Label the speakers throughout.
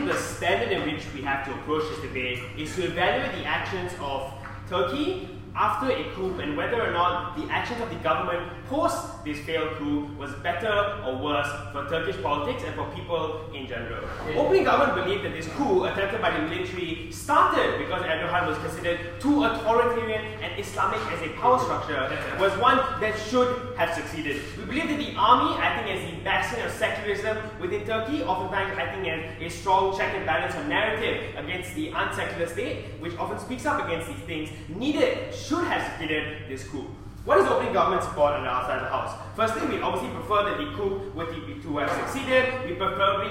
Speaker 1: the standard in which we have to approach this debate is to evaluate the actions of Turkey after a coup and whether or not the actions of the government post this failed coup was better or worse for Turkish politics and for people in general. Opening government believed that this coup attempted by the military started because Erdogan was considered too authoritarian and Islamic as a power structure was one that should have succeeded. We believe that the army, acting as the bastion of secularism within Turkey, oftentimes acting as a strong check and balance of narrative against the unsecular state, which often speaks up against these things, should have succeeded this coup. What is opening government support on the outside of the house? Firstly, we obviously prefer that the coup to have succeeded. We prefer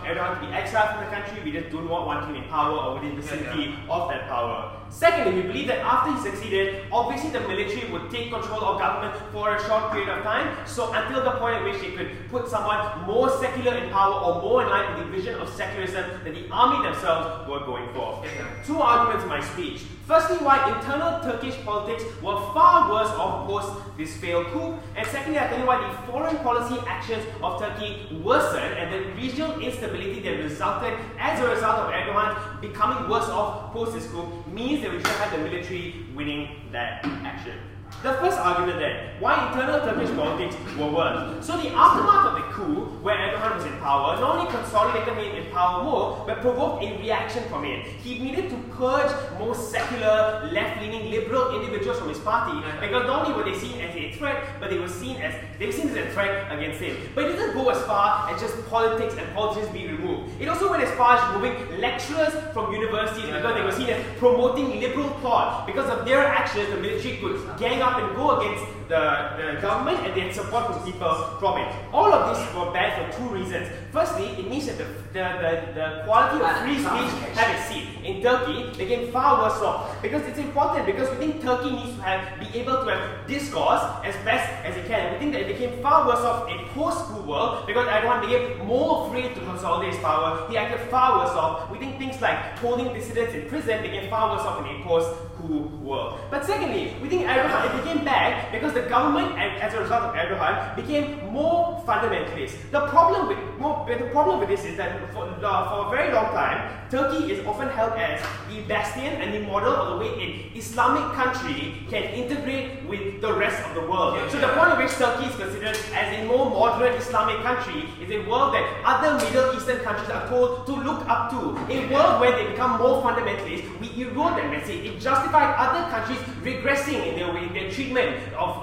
Speaker 1: Erdogan to be exiled from the country. We just do not want him in power or within the vicinity of that power. Secondly, we believe that after he succeeded, obviously the military would take control of government for a short period of time, so until the point at which they could put someone more secular in power or more in line with the vision of secularism that the army themselves were going for. Two arguments in my speech. Firstly, why internal Turkish politics were far worse off post this failed coup, and secondly, I tell you why the foreign policy actions of Turkey worsened and the regional instability that resulted as a result of Erdogan becoming worse off post this coup means that we should have the military winning that action. The first argument then, why internal Turkish politics were worse. So the aftermath of the coup, where Erdogan was in power, not only consolidated him in power more, but provoked a reaction from it. He needed to purge more secular, left-leaning, liberal individuals from his party, because not only were they seen as a threat, but they were seen as a threat against him. But it didn't go as far as just politics and politicians being removed. It also went as far as removing lecturers from universities because they were seen as promoting liberal thought. Because of their actions, the military could gang up and go against the government and they had support from people from it. All of this were bad for two reasons. Firstly, it means that the quality of free speech had a seat. In Turkey, they became far worse off. Because it's important, because we think Turkey needs to be able to have discourse as best as it can. We think that it became far worse off in post-coup world because Erdogan became more afraid to consolidate his power. He acted far worse off. We think things like holding dissidents in prison became far worse off in a post-coup world. But secondly, we think Erdogan, it became bad because the government, as a result of Erdogan, became more fundamentalist. The problem with this is that for a very long time, Turkey is often held as the bastion and the model of the way an Islamic country can integrate with the rest of the world. So the point at which Turkey is considered as a more moderate Islamic country is a world that other Middle Eastern countries are told to look up to. A world where they become more fundamentalist, we erode that message. It justified other countries regressing in their treatment of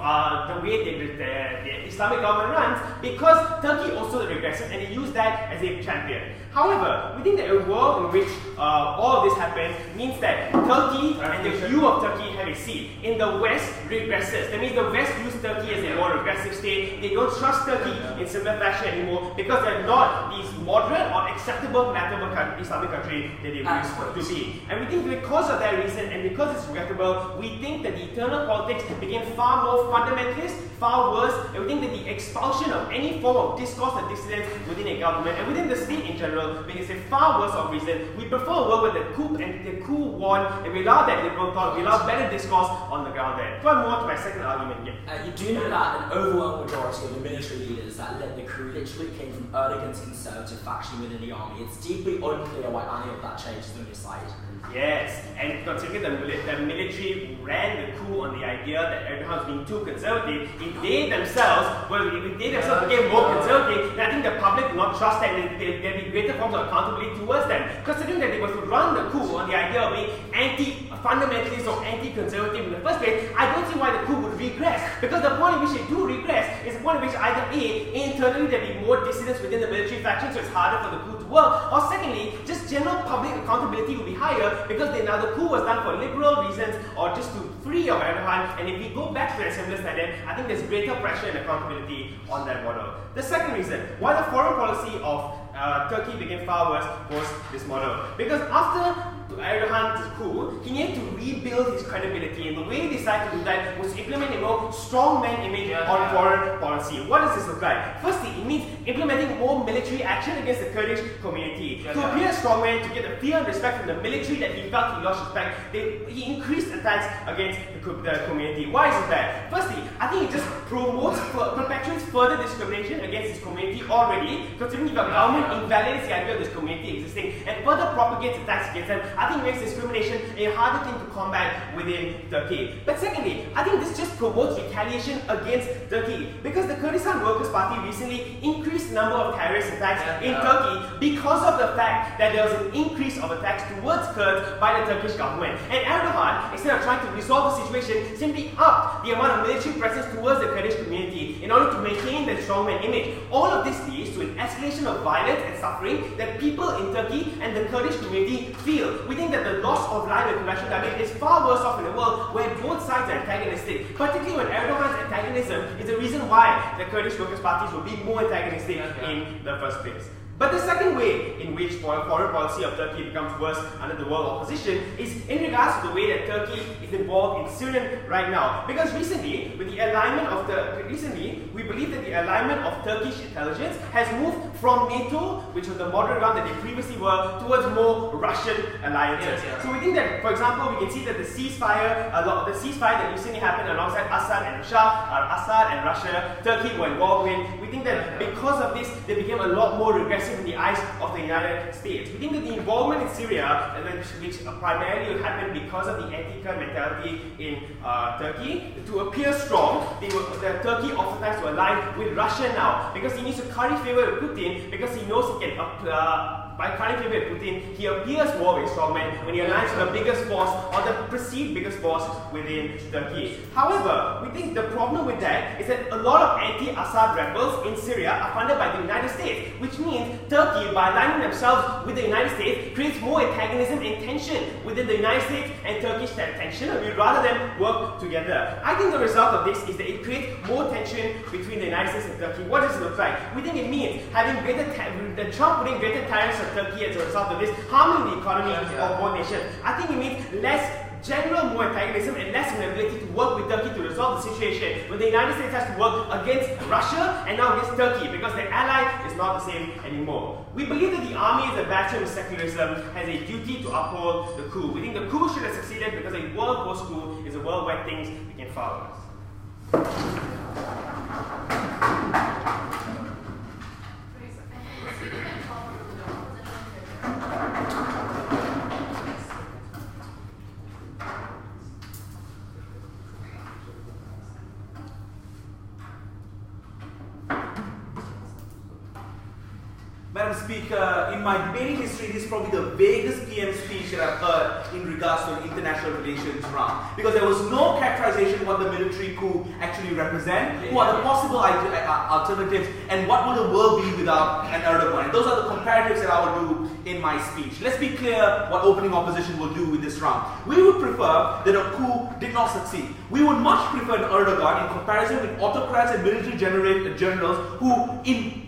Speaker 1: the way the Islamic government runs because Turkey also regressed and they use that as a champion. However, we think that a world in which all of this happens means that Turkey and the view of Turkey have a seat. In the West, regresses. That means the West views Turkey as a more regressive state. They don't trust Turkey in similar fashion anymore because they're not these moderate or acceptable Islamic country that they used to be. And we think because of that reason and because it's regrettable, we think that the internal politics became far more fundamentalist, far worse, and we think that the expulsion of any form of discourse and dissidence within a government and within the state in general because a far worse of reason. We prefer a world where the coup won and we allow that liberal thought, we allow better discourse on the ground there. So I move on to my second argument here.
Speaker 2: You do know that an overwhelming majority of the military leaders that led the coup literally came from Erdogan's conservative faction within the army. It's deeply unclear why any of that changes on your side.
Speaker 1: Yes, and considering the military ran the coup on the idea that Erdogan was being too conservative, if they themselves became more conservative, then I think the public would not trust them and there'd be greater forms of accountability towards them. Considering that they were to run the coup on the idea of being anti-fundamentalist or anti-conservative in the first place, I don't see why the coup would regress. Because the point in which they do regress is the point in which either A, internally there'd be more dissidence within the military faction, so it's harder for the coup to work, or secondly, just general public accountability will be higher because now the coup was done for liberal reasons or just to free of Erdogan, and if we go back to the assemblist like that, I think there's greater pressure and accountability on that model. The second reason why the foreign policy of Turkey became far worse was this model. Because after Erdogan's coup, he needed to rebuild his credibility, and the way this decided to do that was to implement a more strongman image on foreign policy. What does this look like? Firstly, it means implementing more military action against the Kurdish community. To appear a strongman, to get the fear and respect from the military that he felt he lost respect, he increased attacks against the community. Why is it bad? Firstly, I think it just perpetuates further discrimination against this community already, considering if the government invalidates the idea of this community existing and further propagates attacks against them, I think it makes discrimination a harder thing to combat within Turkey. But secondly, I think this just promotes retaliation against Turkey, because the Kurdistan Workers' Party recently increased the number of terrorist attacks in Turkey because of the fact that there was an increase of attacks towards Kurds by the Turkish government. And Erdogan, instead of trying to resolve the situation, simply upped the amount of military presence towards the Kurdish community in order to maintain the strongman image. All of this leads to an escalation of violence and suffering that people in Turkey and the Kurdish community feel. We think that the loss of life and conventional dialogue is far worse off in a world where both sides are antagonistic, particularly when Erdogan's antagonism is the reason why the Kurdish Workers' Parties will be more antagonistic in the first place. But the second way in which foreign policy of Turkey becomes worse under the world opposition is in regards to the way that Turkey is involved in Syria right now. Because recently, with the alignment of we believe that the alignment of Turkish intelligence has moved from NATO, which was the moderate ground that they previously were, towards more Russian alliances. So we think that, for example, we can see that the ceasefire that recently happened alongside Assad and Russia, Turkey were involved in. We think that because of this, they became a lot more regressive in the eyes of the United States. We think that the involvement in Syria, which primarily would happen because of the anti-Kurd mentality in Turkey, to appear strong, Turkey oftentimes to align with Russia now, because he needs to curry favor with Putin, because he knows he can by currying favor with Putin, he appears more of a strongman when he aligns with the biggest force or the perceived biggest force within Turkey. However, we think the problem with that is that a lot of anti-Assad rebels in Syria are funded by the United States, which means Turkey, by aligning themselves with the United States, creates more antagonism and tension within the United States and Turkish tension, and we'd rather them work together. I think the result of this is that it creates more tension between the United States and Turkey. What does it look like? We think it means having Trump putting greater tariffs on Turkey as a result of this, harming the economy of both nations. I think it means less general more antagonism and less inability to work with Turkey to resolve the situation when the United States has to work against Russia and now against Turkey because their ally is not the same anymore. We believe that the army as a bastion of secularism has a duty to uphold the coup. We think the coup should have succeeded because a world post-coup is a world where things became far worse.
Speaker 3: Madam Speaker, in my debating history, this is probably the vaguest PM speech that I've heard in regards to an international relations round. Because there was no characterization of what the military coup actually represent, what are the possible alternatives, and what will the world be without an Erdogan. And those are the comparatives that I will do in my speech. Let's be clear what opening opposition will do with this round. We would prefer that a coup did not succeed. We would much prefer an Erdogan in comparison with autocrats and military generals who,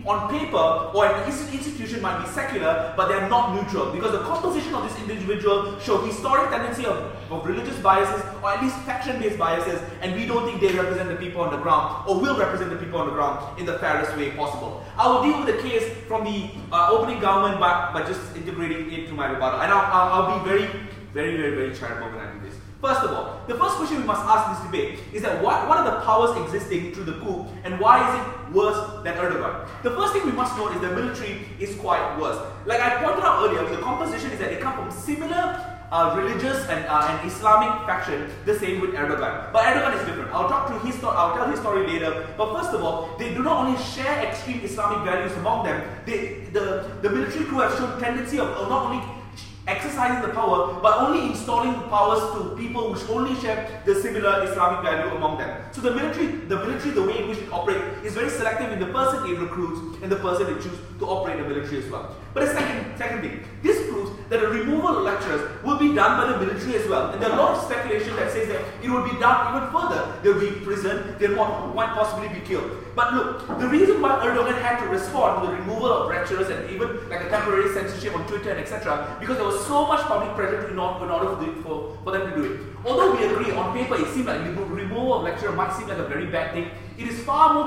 Speaker 3: on paper or an institution might be secular, but they are not neutral, because the composition of this individual show historic tendency of religious biases, or at least faction-based biases, and we don't think they represent the people on the ground, or will represent the people on the ground in the fairest way possible. I will deal with the case from the opening government by just integrating it to my rebuttal, and I'll be very charitable when I do this. First of all, the first question we must ask in this debate is that what are the powers existing through the coup, and why is it worse than Erdogan? The first thing we must know is the military is quite worse. Like I pointed out earlier, the composition is that they come from similar religious and Islamic faction, the same with Erdogan. But Erdogan is different. I'll tell his story later. But first of all, they do not only share extreme Islamic values among them, the military coup has shown tendency of not only exercising the power, but only installing powers to people which only share the similar Islamic value among them. So the military, the way in which it operates is very selective in the person it recruits and the person it chooses to operate the military as well. But the second thing, this proves that the removal of lecturers will be done by the military as well. And there are a lot of speculation that says that it will be done even further. They will be imprisoned, they might possibly be killed. But look, the reason why Erdogan had to respond to the removal of lecturers and even like a temporary censorship on Twitter and etc., because there was so much public pressure in order for them to do it. Although we agree, on paper it seems like the removal of lecturer might seem like a very bad thing, it is far more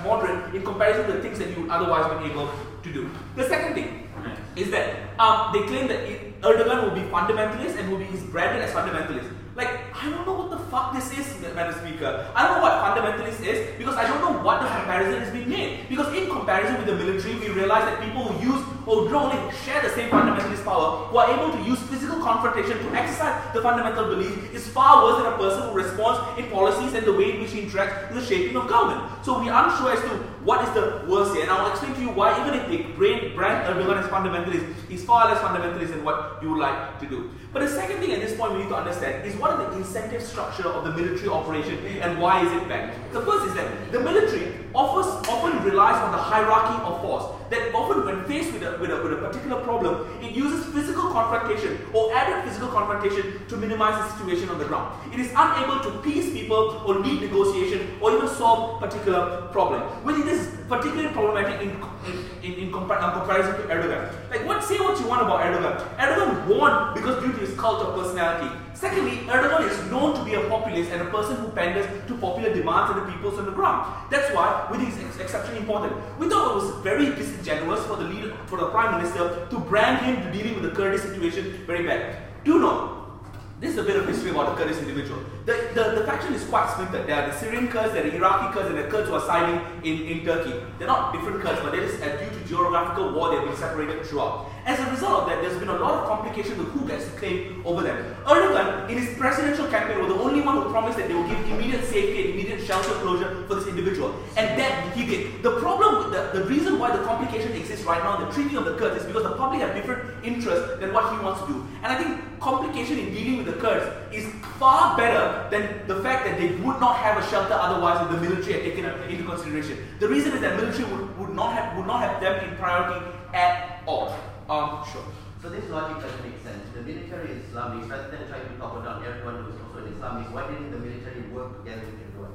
Speaker 3: moderate in comparison to the things that you would otherwise be able to do. The second thing is that they claim that Erdogan will be fundamentalist and is branded as fundamentalist. Like, I don't know what the fuck this is, Madam Speaker. I don't know what fundamentalist is because I don't know what the comparison is being made. Because in comparison with the military, we realize that people who use or don't only share the same fundamentalist power, who are able to use physical confrontation to exercise the fundamental belief, is far worse than a person who responds in policies and the way in which he interacts with the shaping of government. So we are unsure as to what is the worst here. And I'll explain to you why even if they brand Erdogan as fundamentalist, he's far less fundamentalist than what you would like to do. But the second thing at this point we need to understand is what is the incentive structure of the military operation and why is it bad? The first is that the military often relies on the hierarchy of force. That often when faced with a particular problem, it uses physical confrontation or added physical confrontation to minimize the situation on the ground. It is unable to peace people or lead negotiation or even solve particular problem. Which is particularly problematic in comparison to Erdogan. Like, say what you want about Erdogan. Erdogan won because due to his cult of personality. Secondly, Erdogan is known to be a populist and a person who panders to popular demands and the peoples on the ground. That's why, with his exceptionally important, we thought it was very disingenuous for the Prime Minister to brand him to dealing with the Kurdish situation very bad. Do know, this is a bit of history about the Kurdish individual. The faction is quite splintered. There are the Syrian Kurds, there are the Iraqi Kurds, and the Kurds who are siding in Turkey. They're not different Kurds, but due to geographical war, they've been separated throughout. As a result of that, there's been a lot of complication with who gets to claim over them. Erdogan, in his presidential campaign, was the only one who promised that they will give immediate safety and immediate shelter closure for this individual. And that he did. The problem, the reason why the complication exists right now in the treating of the Kurds is because the public have different interests than what he wants to do. And I think complication in dealing with the Kurds is far better than the fact that they would not have a shelter otherwise if the military had taken it into consideration. The reason is that military would not have them in priority at all. Sure.
Speaker 4: So this logic doesn't make sense. The military is Islamist, rather than trying to topple down everyone who is also an Islamist, why didn't the military work together with everyone?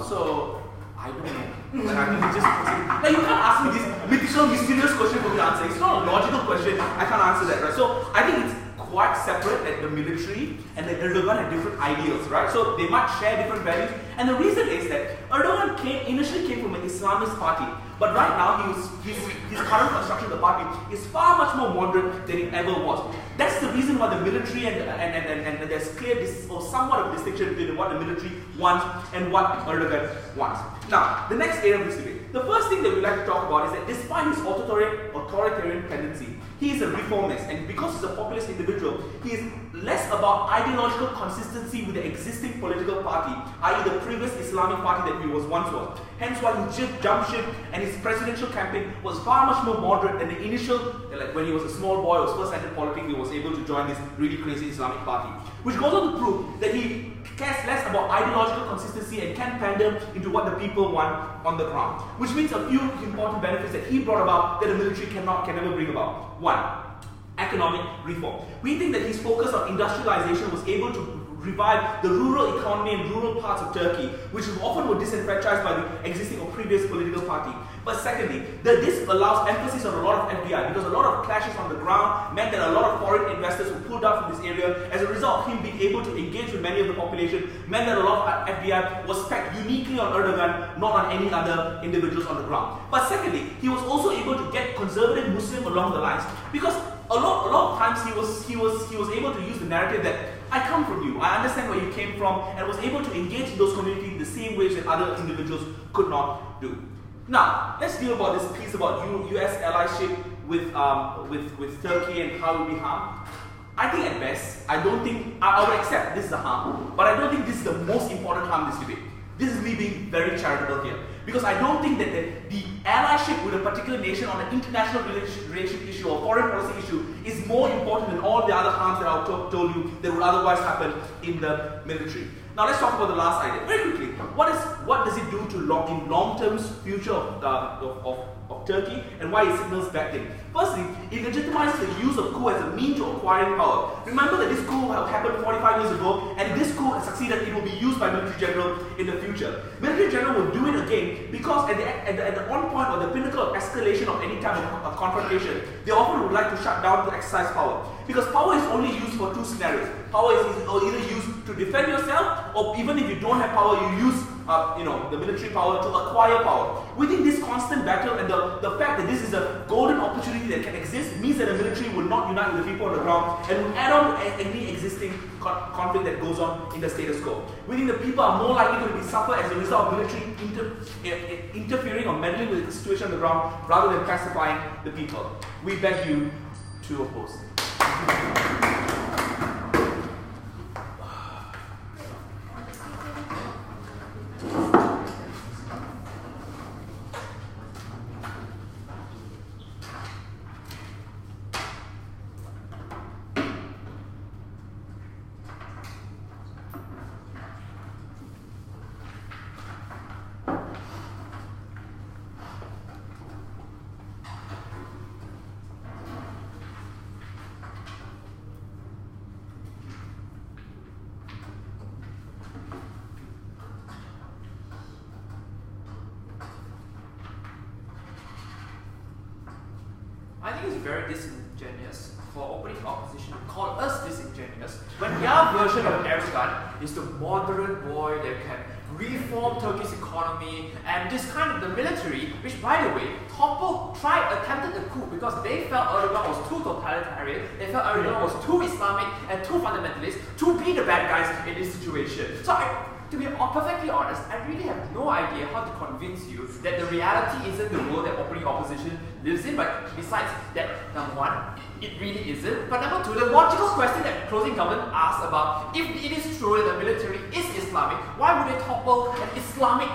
Speaker 3: So I don't know. Like, I think it just like, you can't ask me this mythical, mysterious question for me to answer. It's not a logical question. I can't answer that, right? So I think it's quite separate that the military and the Erdogan have different ideals, right? So they might share different values. And the reason is that Erdogan initially came from an Islamist party, but right now his current construction of the party is far much more moderate than it ever was. That's the reason why the military and there's clear or somewhat of distinction between what the military wants and what Erdogan wants. Now, the next area of this debate. The first thing that we'd like to talk about is that despite his authoritarian tendency, he is a reformist, and because he's a populist individual, he is less about ideological consistency with the existing political party, i.e. the previous Islamic party that he was. Hence why he jumped ship, and his presidential campaign was far much more moderate than the initial, like when he was a small boy, was first entered politics, he was able to join this really crazy Islamic party. Which goes on to prove that he cares less about ideological consistency and can pander into what the people want on the ground. Which means a few important benefits that he brought about that the military can never bring about. One, economic reform. We think that his focus on industrialization was able to revive the rural economy and rural parts of Turkey, which often were disenfranchised by the existing or previous political party. But secondly, this allows emphasis on a lot of FDI, because a lot of clashes on the ground meant that a lot of foreign investors were pulled out from this area. As a result, him being able to engage with many of the population meant that a lot of FDI was spent uniquely on Erdogan, not on any other individuals on the ground. But secondly, he was also able to get conservative Muslim along the lines, because a lot of times he was able to use the narrative that I come from you, I understand where you came from, and was able to engage in those communities in the same ways that other individuals could not do. Now, let's deal about this piece about US allyship with Turkey and how it will be harmed. I think at best, I would accept this is a harm, but I don't think this is the most important harm in this debate. This is me being very charitable here. Because I don't think that the allyship with a particular nation on an international relationship issue or foreign policy issue is more important than all the other harms that I told you that would otherwise happen in the military. Now let's talk about the last idea very quickly. What does it do to long-term future of of Turkey and why it signals bad things. Firstly, it legitimizes the use of coup as a means to acquiring power. Remember that this coup happened 45 years ago, and if this coup has succeeded, it will be used by military general in the future. Military general will do it again because at the one point or the pinnacle of escalation of any type of confrontation, they often would like to shut down to exercise power. Because power is only used for two scenarios. Power is either used to defend yourself, or even if you don't have power, you use the military power to acquire power. Within this constant battle and the fact that this is a golden opportunity that can exist means that the military will not unite with the people on the ground and will add on to any existing conflict that goes on in the status quo. Within the people are more likely going to be suffer as a result of military interfering or meddling with the situation on the ground rather than pacifying the people. We beg you to oppose.
Speaker 5: I think it's very disingenuous for opening opposition to call us disingenuous when their version of Erdogan is the moderate boy that can reform Turkey's economy, and this kind of the military, which by the way, attempted the coup because they felt Erdogan was too totalitarian, they felt Erdogan was too Islamic and too fundamentalist to be the bad guys in this situation. So to be perfectly honest, I really have no idea how to convince you that the reality isn't the world that opening opposition lives in, but besides that, number one, it really isn't. But number two, the logical question that closing government asks about, if it is true that the military is Islamic, why would they topple an Islamic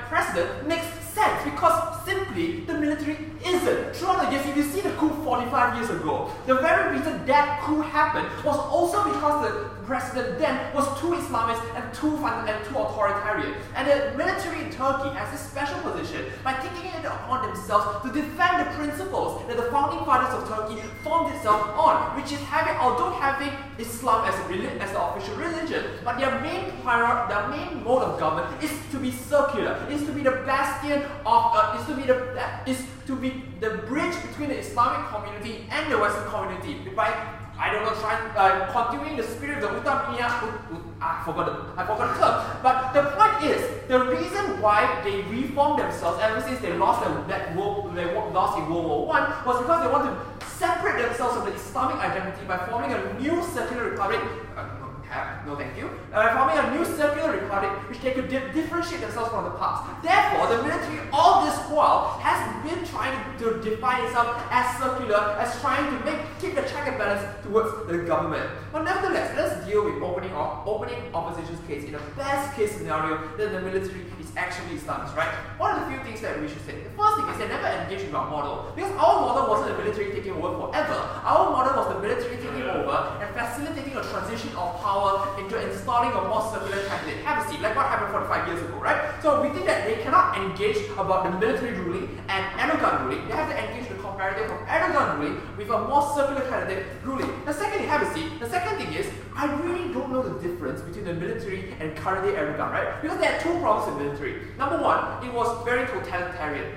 Speaker 5: president? Makes sense, because simply the military isn't. Throughout the years, if you see the coup 45 years ago, the very reason that coup happened was also because the president then was too Islamist and too authoritarian. And the military in Turkey has a special position by taking it upon themselves to defend the principles that the founding fathers of Turkey formed itself on, which is although having Islam as the official religion, but their main mode of government is to be circular, is to be the bastion of, is to be the bridge between the Islamic community and the Western community by, continuing the spirit of the I forgot the term. But the point is, the reason why they reformed themselves ever since they lost lost in World War I was because they want to separate themselves from the Islamic identity by forming a new secular republic. No thank you. Forming a new circular republic which they could differentiate themselves from the past. Therefore, the military all this while has been trying to define itself as circular, as trying to keep the check and balance towards the government. But nevertheless, let's deal with opening opposition's case in the best case scenario that the military is actually Islamist, right? What are the few things that we should say? The first thing is they never engaged with our model, because our model wasn't the military taking over forever. Our model was the military taking over and facilitating a transition of power into installing a more circular candidate. Have a seat, like what happened 45 years ago, right? So we think that they cannot engage about the military ruling and Erdogan ruling. They have to engage the comparative of Erdogan ruling with a more circular candidate ruling. The second, have a seat. The second thing is, I really don't know the difference between the military and currently Erdogan, right? Because there are two problems in military. Number one, it was very totalitarian,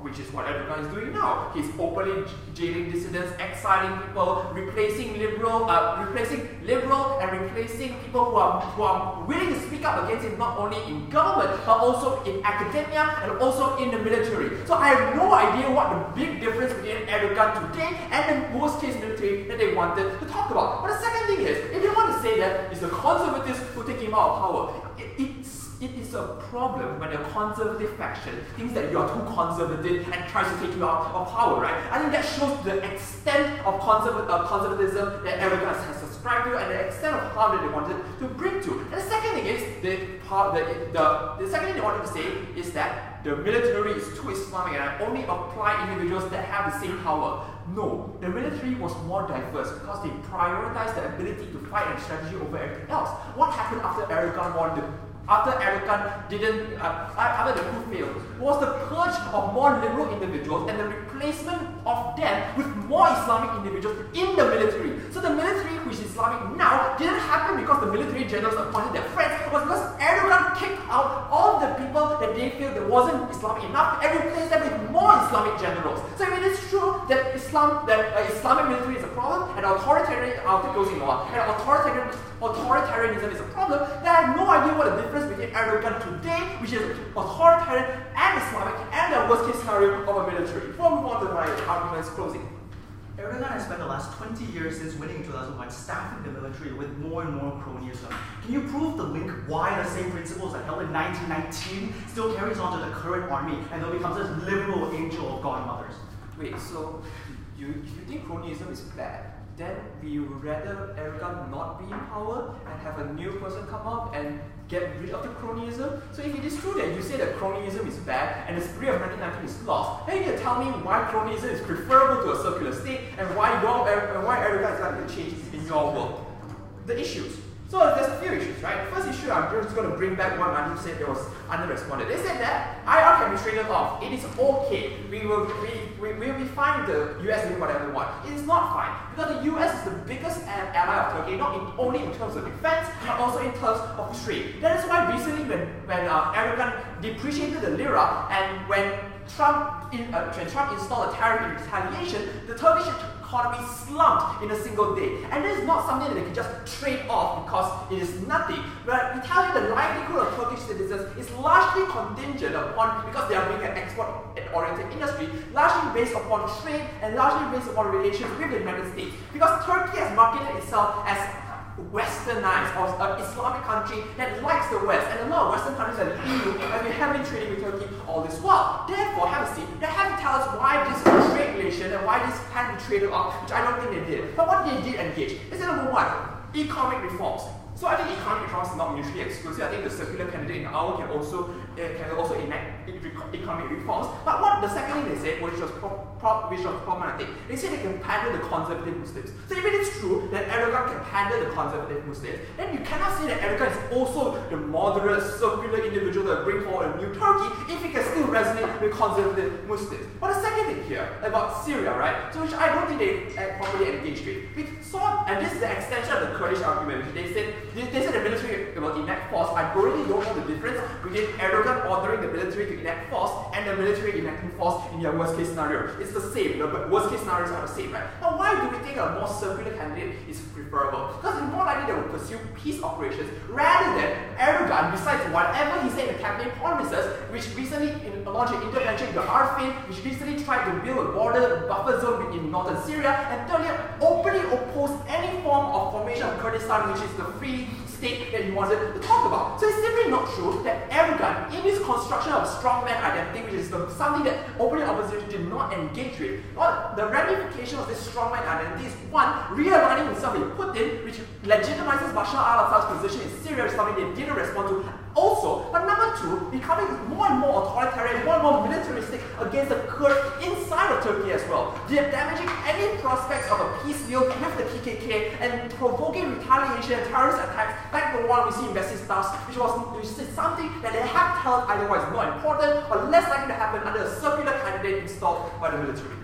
Speaker 5: which is what Erdogan is doing now. He's openly jailing dissidents, exiling people, replacing liberal and replacing people who are willing to speak up against him, not only in government but also in academia and also in the military. So I have no idea what the big difference between Erdogan today and the worst case military that they wanted to talk about. But the second thing is, if you want to say that it's the conservatives who take him out of power, it is a problem when the conservative faction thinks that you are too conservative and tries to take you out of power, right? I think that shows the extent of conservatism that Erdogan has subscribed to and the extent of harm that they wanted to bring to. And the second thing is, the second thing they wanted to say is that the military is too Islamic and I only apply individuals that have the same power. No, the military was more diverse because they prioritized the ability to fight and strategy over everything else. What happened after Erdogan won after Erdogan didn't, after the coup failed, was the purge of more liberal individuals and the replacement of them with more Islamic individuals in the military. So the military, which is Islamic now, didn't happen because the military generals appointed their friends. It was because Erdogan kicked out all the people that they feel that wasn't Islamic enough and replaced them with more Islamic generals. So if it is true that Islamic military is a problem and authoritarianism is a problem, then I have no idea what the difference between Erdogan today, which is authoritarian and Islamic, and the worst case scenario of a military. Before we move on to my arguments closing.
Speaker 6: Erdogan has spent the last 20 years since winning in 2001 staffing the military with more and more cronyism. Can you prove the link why the same principles that held in 1919 still carries on to the current army and then becomes this liberal angel of godmothers?
Speaker 5: Wait, so you think cronyism is bad? Then we would rather Erdogan not be in power and have a new person come up and get rid of the cronyism? So if it is true that you say that cronyism is bad and the spirit of 1919 is lost, then you need to tell me why cronyism is preferable to a circular state and why Erdogan is going to change in your world. The issues. So there's a few issues, right? The first issue, I'm just going to bring back what Manu said that was under-responded. They said that IR can be traded off. It is okay. We will be fine with the US doing whatever they want. It is not fine because the US is the biggest ally of Turkey, not only in terms of defense, but also in terms of trade. That is why recently when Erdogan depreciated the lira and when Trump installed a tariff in retaliation, the Turkish economy slumped in a single day. And this is not something that they can just trade off because it is nothing. But we tell you the livelihood of Turkish citizens is largely contingent upon, because they are being an export-oriented industry, largely based upon trade and largely based upon relations with the United States. Because Turkey has marketed itself as westernized or an Islamic country that likes the West, and a lot of Western countries like the EU have been trading with Turkey all this while. Therefore, have a seat. They have to tell us why this trade relation and why this can be traded off, which I don't think they did. But what they did engage is number one, economic reforms. So I think economic reforms is not mutually exclusive. I think the circular candidate in our can also enact economic reforms. But what the second thing they said, which was problematic, they said they can pander the conservative Muslims. So if it is true that Erdogan can pander the conservative Muslims, then you cannot say that Erdogan is also the moderate, circular individual that will bring forward a new Turkey if he can still resonate with conservative Muslims. But the second thing here about Syria, right? So which I don't think they properly engaged with. We saw, and this is the extension of the Kurdish argument, which they said the military will enact force. I really don't know the difference between Erdogan ordering the military to enact force and the military enacting force in their worst case scenario. It's the same. The worst case scenarios are the same, right? Now, why do we think a more circular candidate is preferable? Because it's more likely they will pursue peace operations rather than Erdogan, besides whatever he said in the campaign promises, which recently launched an intervention in the Arfin, which recently tried to build a border buffer zone in northern Syria, and thirdly, openly opposed any form of formation of Kurdistan, which is the free state that he wanted to talk about. So it's simply not true that Erdogan, in his construction of strongman identity, which is something that openly opposition did not engage with, the ramification of this strongman identity is one, realigning himself with Putin, which legitimizes Bashar al-Assad's position in Syria, is something they didn't respond to also, but number two, becoming more and more authoritarian, more and more militaristic against the Kurds inside of Turkey as well. They're damaging any prospects of a peace deal with the PKK and provoking retaliation and terrorist attacks like the one we see in Besiktas, which is something that they have to tell us otherwise not important or less likely to happen under a circular candidate installed by the military.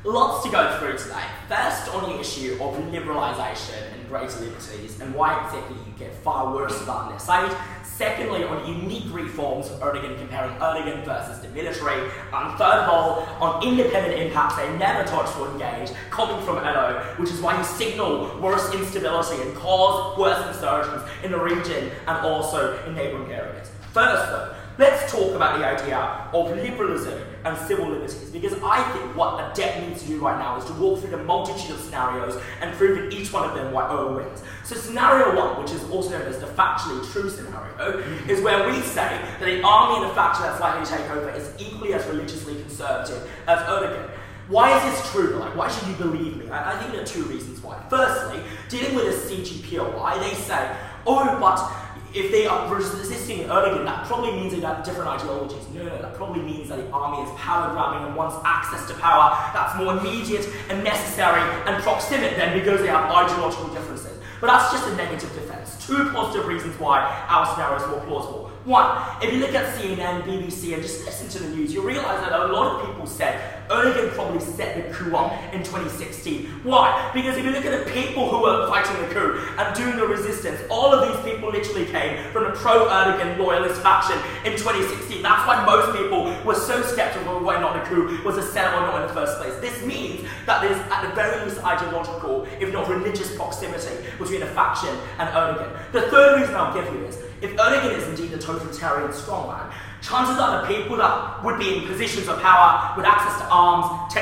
Speaker 2: Lots to go through today. First, on the issue of liberalisation and greater liberties and why exactly you get far worse of that in their side. Secondly, on unique reforms of Erdogan, comparing Erdogan versus the military. And third of all, on independent impacts they never touch or engage, coming from Erdogan, which is why you signal worse instability and cause worse insurgents in the region and also in neighbouring areas. First though, let's talk about the idea of liberalism and civil liberties, because I think what a debt needs to do right now is to walk through the multitude of scenarios and prove in each one of them why Erdogan wins. So scenario one, which is also known as the factually true scenario, is where we say that the army and the faction that's likely to take over is equally as religiously conservative as Erdogan. Why is this true? Like, why should you believe me? I think there are two reasons why. Firstly, dealing with the CGPOI, they say, oh, but if they are resisting Erdogan, that probably means they have different ideologies. No, that probably means that the army is power grabbing and wants access to power that's more immediate and necessary and proximate than because they have ideological differences. But that's just a negative defense. Two positive reasons why our scenario is more plausible. One, if you look at CNN, BBC, and just listen to the news, you realise that a lot of people said Erdogan probably set the coup up in 2016. Why? Because if you look at the people who were fighting the coup and doing the resistance, all of these people literally came from the pro-Erdogan loyalist faction in 2016. That's why most people were so sceptical of whether or not the coup was a setup or not in the first place. This means that there's at the very least ideological, if not religious proximity between a faction and Erdogan. The third reason I'll give you is, if Erdogan is indeed a totalitarian strongman, chances are the people that would be in positions of power with access to arms,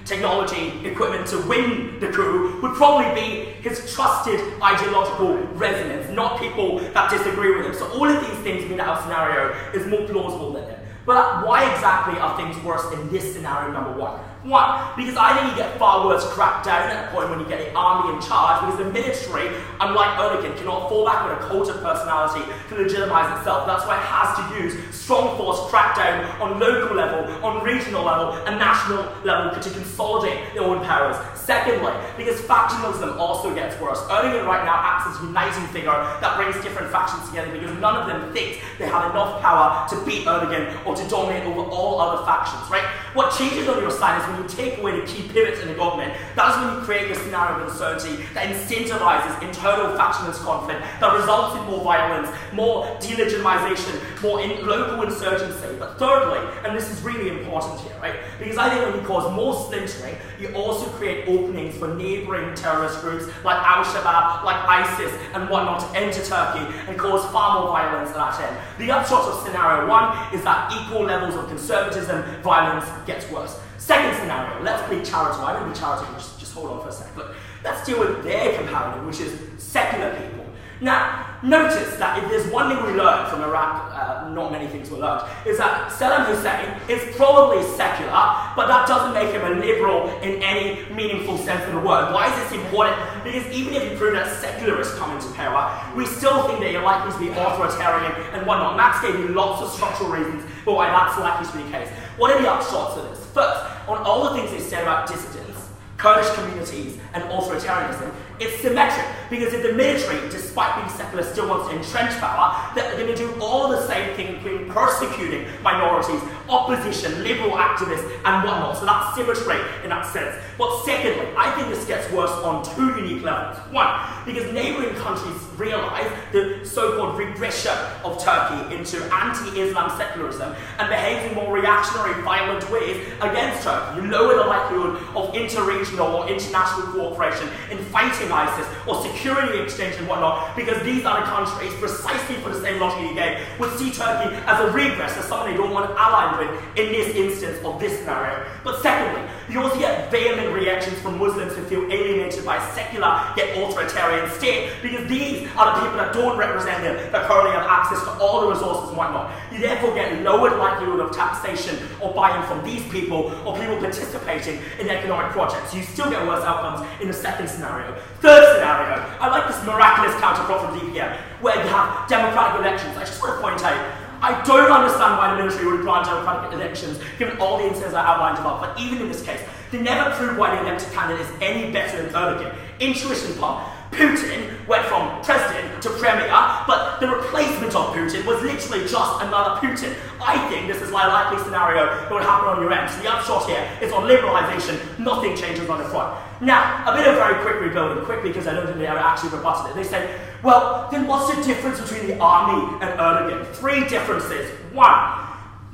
Speaker 2: technology, equipment to win the coup would probably be his trusted ideological resonance, not people that disagree with him. So all of these things mean that our scenario is more plausible than it. But why exactly are things worse in this scenario number one? One, because I think you get far worse crackdown at a point when you get the army in charge, because the military, unlike Erdogan, cannot fall back on a cult of personality to legitimize itself. That's why it has to use strong force crackdown on local level, on regional level, and national level to consolidate their own powers. Secondly, because factionalism also gets worse. Erdogan right now acts as a uniting figure that brings different factions together because none of them think they have enough power to beat Erdogan or to dominate over all other factions, right? What changes on your side is when you take away the key pivots in the government. That is when you create a scenario of uncertainty that incentivizes internal factionalist conflict, that results in more violence, more delegitimization, more local insurgency. But thirdly, and this is really important here, right? Because I think when you cause more splintering, you also create openings for neighboring terrorist groups like Al-Shabaab, like ISIS, and whatnot to enter Turkey and cause far more violence at that end. The upshot of scenario one is that equal levels of conservatism, violence gets worse. Second scenario, let's be charitable. I won't be charitable, just hold on for a sec. Look, let's deal with their comparative, which is secular people. Now, notice that if there's one thing we learned from Iraq, not many things we learned, is that Saddam Hussein is probably secular, but that doesn't make him a liberal in any meaningful sense of the word. Why is this important? Because even if you prove that secularists come into power, we still think that you're likely to be authoritarian and whatnot. Max gave you lots of structural reasons for why that's likely to be the case. What are the upshots of this? First, on all the things they said about dissidents, Kurdish communities, and authoritarianism, it's symmetric, because if the military, despite being secular, still wants to entrench power, they're going to do all the same thing, including persecuting minorities, opposition, liberal activists, and whatnot. So that's symmetry in that sense. But secondly, I think this gets worse on two unique levels. One, because neighbouring countries realise the so-called regression of Turkey into anti-Islam secularism and behaves in more reactionary, violent ways against Turkey. You lower the likelihood of interregional or international cooperation in fighting ISIS or security exchange and whatnot, because these other countries, precisely for the same logic you gave, would see Turkey as a regress, as someone they don't want allied with in this instance of this scenario. But secondly, you also get vehement reactions from Muslims who feel alienated by a secular yet authoritarian state, because these are the people that don't represent them, that currently have access to all the resources and whatnot. You therefore get lowered likelihood of taxation or buy-in from these people or people participating in economic projects. You still get worse outcomes in the second scenario. Third scenario, I like this miraculous counterplot from DPM, where you have democratic elections. I just want to point out, I don't understand why the military would plan democratic elections, given all the incidents I outlined above, but even in this case, they never proved why the elected candidate is any better than Erdogan. Intuition part. Putin went from president to premier, but the replacement of Putin was literally just another Putin. I think this is a likely scenario that would happen on your end. So the upshot here is on liberalization, nothing changes on the front. Now, a bit of very quick rebuilding, quickly because I don't think they ever actually rebutted it. They say, well, then what's the difference between the army and Erdogan? 3 differences. 1.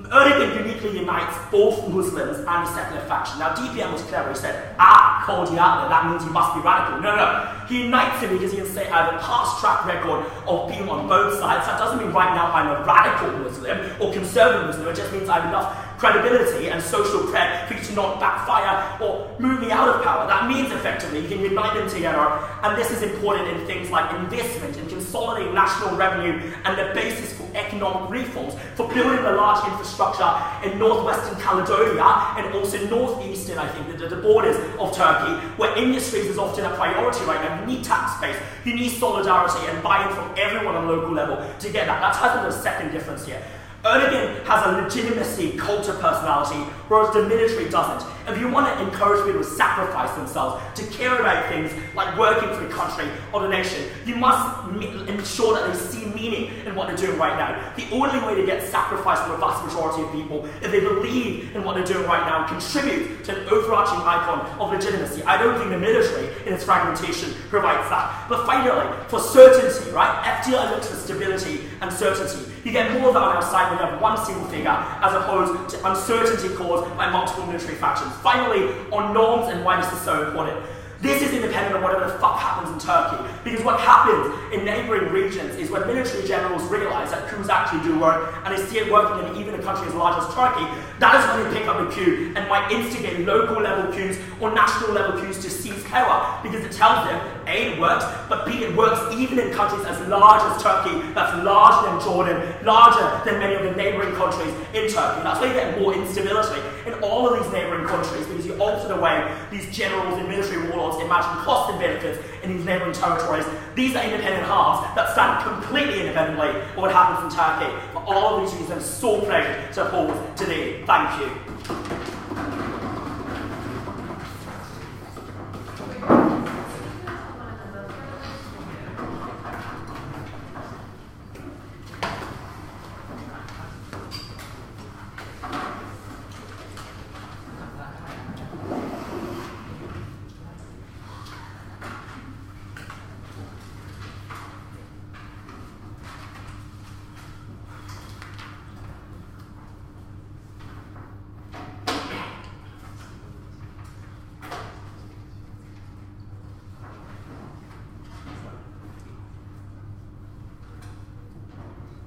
Speaker 2: Erdogan uniquely unites both Muslims and the secular faction. Now, DPM was clever. He said, called you out there, that means you must be radical. No. He unites him because he can say, I have a past track record of being on both sides. That doesn't mean right now I'm a radical Muslim or conservative Muslim. It just means I have enough credibility and social cred for you to not backfire or move me out of power. That means effectively you can unite them together, and this is important in things like investment and consolidating national revenue and the basis for economic reforms, for building a large infrastructure in northwestern Caledonia and also northeastern, I think, the borders of Turkey, where industries is often a priority right now. You need tax base, you need solidarity and buy-in from everyone on a local level to get that. That's the second difference here. Erdogan has a legitimacy cult of personality, whereas the military doesn't. If you want to encourage people to sacrifice themselves, to care about things like working for the country or the nation, you must ensure that they see meaning in what they're doing right now. The only way to get sacrifice from a vast majority of people is they believe in what they're doing right now and contribute to an overarching icon of legitimacy. I don't think the military, in its fragmentation, provides that. But finally, for certainty, right? FDR looks for stability and certainty. You get more of that on our side when you have one single figure, as opposed to uncertainty caused by multiple military factions. Finally, on norms and why this is so important. This is independent of whatever the fuck happens in Turkey. Because what happens in neighbouring regions is when military generals realise that coups actually do work, and they see it working in even a country as large as Turkey, that is when they pick up a coup and might instigate local level coups or national level coups to seize power. Because it tells them, A, it works, but B, it works even in countries as large as Turkey, that's larger than Jordan, larger than many of the neighbouring countries in Turkey. That's why you get more instability in all of these neighbouring countries, because you alter the way these generals and military warlords imagine cost and benefits in these neighbouring territories. These are independent halves that stand completely independently of what happens in Turkey. For all of these reasons, I'm so pleased to pause today. Thank you.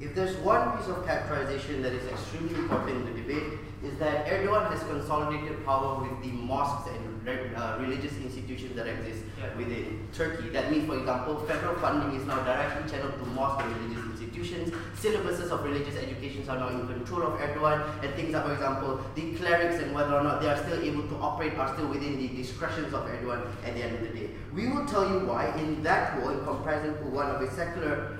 Speaker 4: If there's one piece of characterization that is extremely important in the debate, is that Erdogan has consolidated power with the mosques and religious institutions that exist within Turkey. That means, for example, federal funding is now directly channeled to mosques and religious institutions. Syllabuses of religious educations are now in control of Erdogan, and things like, for example, the clerics and whether or not they are still able to operate are still within the discretions of Erdogan at the end of the day. We will tell you why in that role, in comparison to one of a secular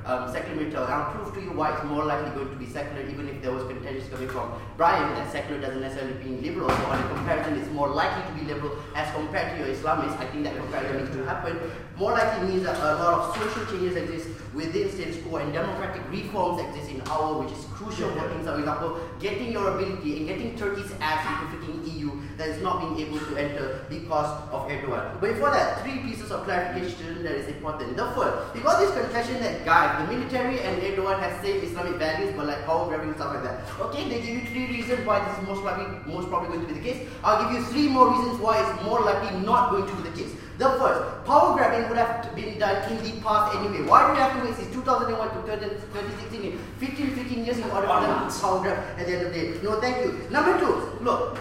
Speaker 4: military. I'll prove to you why it's more likely going to be secular, even if there was contention coming from Brian that secular doesn't necessarily mean liberal. So on a comparison, it's more likely to be liberal as compared to your Islamists. I think that comparison needs to happen. More likely means that a lot of social changes exist within status quo and democratic reforms exist in our, which is crucial for things, for example, getting your ability and getting Turkey's ass into freaking EU that is not being able to enter because of Erdogan. But before that, 3 pieces of clarification that is important. The first, you got this confession that guys, the military and Erdogan have same Islamic values, but like power grabbing and stuff like that. Okay, they give you 3 reasons why this is most probably going to be the case. I'll give you 3 more reasons why it's more likely not going to be the case. The first, power grabbing would have been done in the past anyway. Why do we have to wait since 2001 to 2016, 15 years in order for them to power grab at the end of the day? No, thank you. Number 2, look,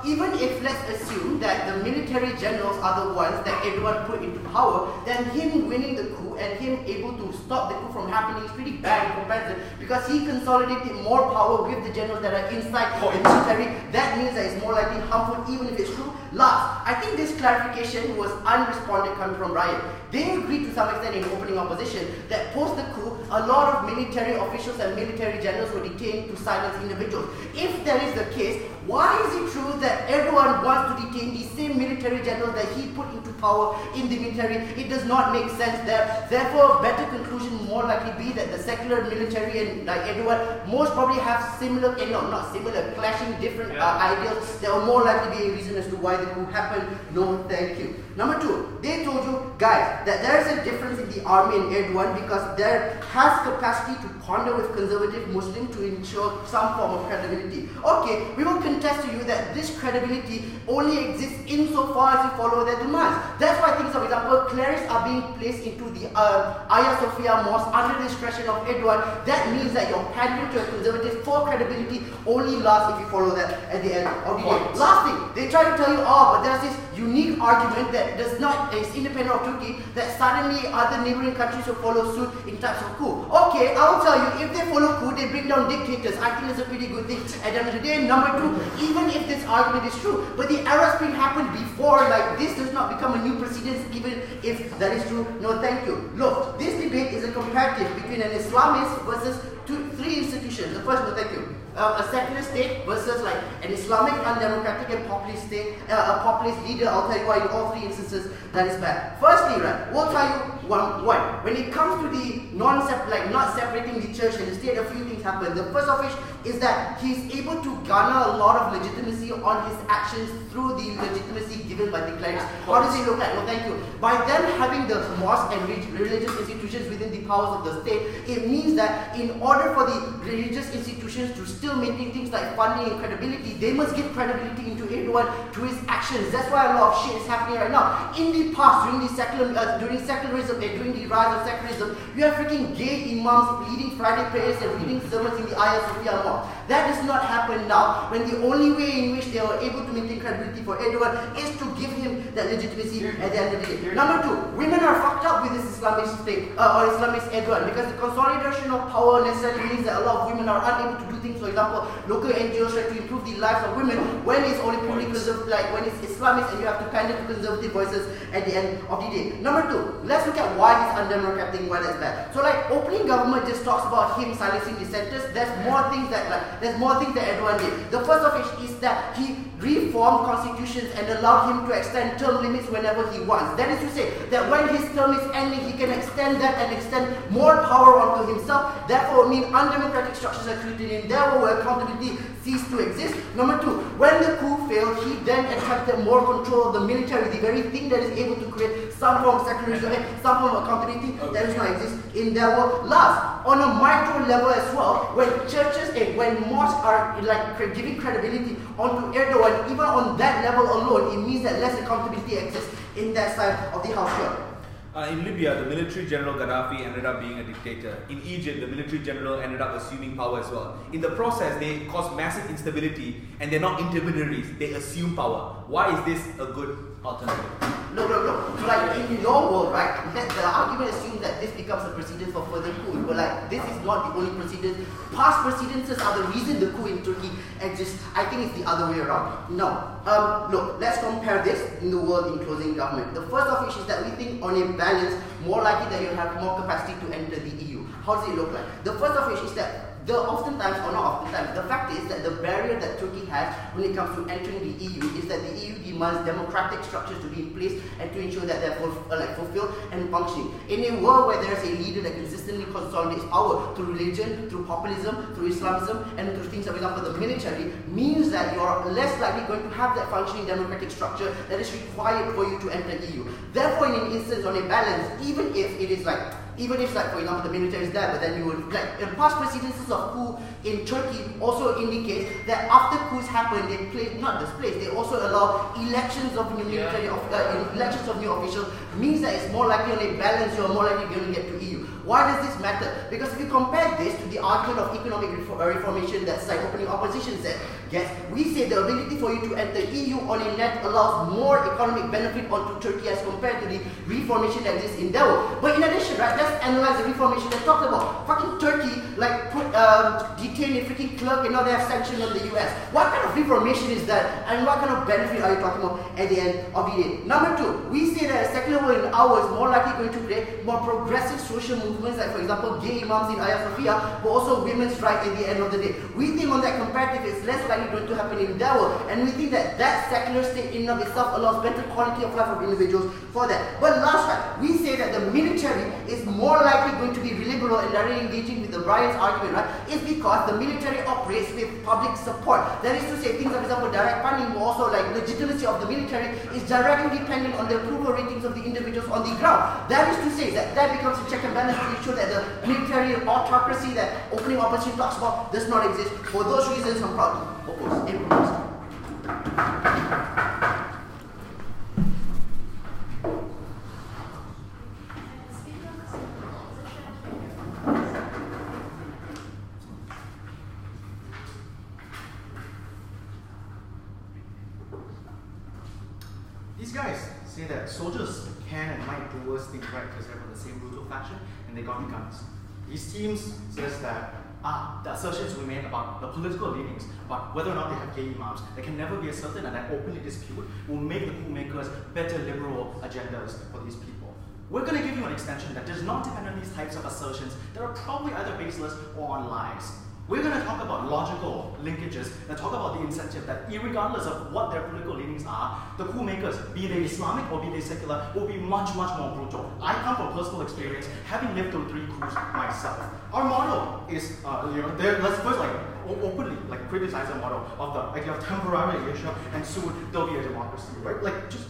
Speaker 4: even if let's assume that the military generals are the ones that everyone put into power, then him winning the coup and him able to stop the coup from happening is pretty bad in comparison, because he consolidated more power with the generals that are inside the military. That means that it's more likely harmful, even if it's true. Last, I think this clarification was unresponded coming from Riot. They agreed to some extent in opening opposition that post the coup, a lot of military officials and military generals were detained to silence individuals. If that is the case, why is it true that Erdogan wants to detain the same military general that he put into power in the military? It does not make sense there. Therefore, a better conclusion more likely be that the secular military and like Erdogan most probably have similar, not similar, clashing different ideals. There will more likely be a reason as to why the coup happened. No, thank you. Number two, they told you guys that there is a difference in the army in Erdogan because there has capacity to ponder with conservative Muslims to ensure some form of credibility. Okay, we will contest to you that this credibility only exists insofar as you follow their demands. That's why things, for example, clerics are being placed into the Hagia Sophia mosque under the discretion of Erdogan. That means that your pandering to a conservative for credibility only lasts if you follow that at the end of the day. Last thing, they try to tell you, but there's this unique argument that is independent of Turkey, that suddenly other neighboring countries will follow suit in types of coup. Okay, I'll tell you, if they follow coup, they bring down dictators. I think it's a pretty good thing at the end of the day. Number two, even if this argument is true, but the Arab Spring happened before, like this does not become a new precedent even if that is true. No, thank you. Look, this debate is a comparative between an Islamist versus three institutions. The first, no, thank you. A secular state versus like an Islamic, undemocratic and populist state, a populist leader. I'll tell you why in all three instances that is bad. Firstly, right, we'll tell you one. When it comes to the not separating the church and the state, a few things happen. The first of which is that he's able to garner a lot of legitimacy on his actions through the legitimacy given by the clerics. How does it look like? No, thank you. By them having the mosque and religious institutions within the powers of the state, it means that in order for the religious institutions to still maintain things like funding and credibility, they must give credibility into everyone to his actions. That's why a lot of shit is happening right now. In the past, during secularism, during the rise of secularism, you have freaking gay imams leading Friday prayers and reading sermons in the Hagia Sophia mosque. That does not happen now, when the only way in which they are able to maintain credibility for Erdogan is to give him that legitimacy at the end of the day. Number two, women are fucked up with this Islamist state or Islamist Erdogan because the consolidation of power necessarily means that a lot of women are unable to do things. For example, local NGOs try to improve the lives of women when it's only purely conservative, like when it's Islamist and you have to pander to conservative voices at the end of the day. Number two, let's look at why he's undemocratic, why that's bad. So like opening government just talks about him silencing dissenters. There's more things that Erdogan did. The first of which is that he reformed constitutions and allowed him to extend term limits whenever he wants. That is to say that when his term is ending, he can extend that and extend more power onto himself. Therefore, it means undemocratic structures are created in there where accountability ceased to exist. Number two, when the coup failed, he then attracted more control of the military, the very thing that is able to create some form of secularism, some form of accountability that does not exist in their world. Last, on a micro level as well, when churches and when mosques are like giving credibility onto Erdogan, even on that level alone, it means that less accountability exists in that side of the house here.
Speaker 3: In Libya, the military general Gaddafi ended up being a dictator. In Egypt, the military general ended up assuming power as well. In the process, they caused massive instability and they're not intermediaries, they assume power. Why is this a good alternative?
Speaker 4: No. So like in your world, right, the argument assumes that this becomes a precedent for further coup. But like this is not the only precedent. Past precedences are the reason the coup in Turkey exists. I think it's the other way around. Now, look, let's compare this in the world in closing government. The first of which is that we think on a balance, more likely that you have more capacity to enter the EU. How does it look like? The first of which is that the fact is that the barrier that Turkey has when it comes to entering the EU is that the EU demands democratic structures to be in place and to ensure that they're fulfilled and functioning. In a world where there's a leader that consistently consolidates power through religion, through populism, through Islamism, and through things, for example, the military, means that you're less likely going to have that functioning democratic structure that is required for you to enter EU. Therefore, in an instance, on a balance, even if, for example, the military is there, but then you would, like, past precedences of coup in Turkey also indicate that after coups happen, they also allow elections of new military, elections of new officials, means that it's more likely on a balance, you're more likely going to get to EU. Why does this matter? Because if you compare this to the argument of economic reformation that side opening opposition said, yes, we say the ability for you to enter EU on a net allows more economic benefit onto Turkey as compared to the reformation that exists in their world. But in addition, right, let's analyze the reformation that talked about. Fucking Turkey, like, put detain a freaking clerk and now they have sanctioned on the US. What kind of reformation is that? And what kind of benefit are you talking about at the end of the day? Number two, we say that a secular world in ours is more likely going to create more progressive social movements, like for example gay imams in Hagia Sophia, but also women's rights at the end of the day. We think on that comparative it's less likely going to happen in their world, and we think that that secular state in and of itself allows better quality of life of individuals for that. But last time, we say that the military is more likely going to be liberal and directly engaging with the Brian's argument, right? It's because the military operates with public support. That is to say, things like, for example, direct funding, but also like legitimacy of the military is directly dependent on the approval ratings of the individuals on the ground. That is to say that that becomes a check and balance to ensure that the military autocracy that opening opposition talks about does not exist. For those reasons, I'm proud to oppose implementation.
Speaker 6: These guys say that soldiers can and might do worse things, right, because they're from the same brutal faction and they got guns. These teams says that the assertions we made about the political leanings, about whether or not they have gay imams, that can never be asserted and that openly dispute will make the coup makers better liberal agendas for these people. We're going to give you an extension that does not depend on these types of assertions that are probably either baseless or on lies. We're going to talk about logical linkages and talk about the incentive that irregardless of what their political leanings are, the coup makers, be they Islamic or be they secular, will be much, much more brutal. I come from personal experience, having lived through 3 coups myself. Our model is, let's first openly criticize the model of the idea of temporary leadership and soon there'll be a democracy, right? Like just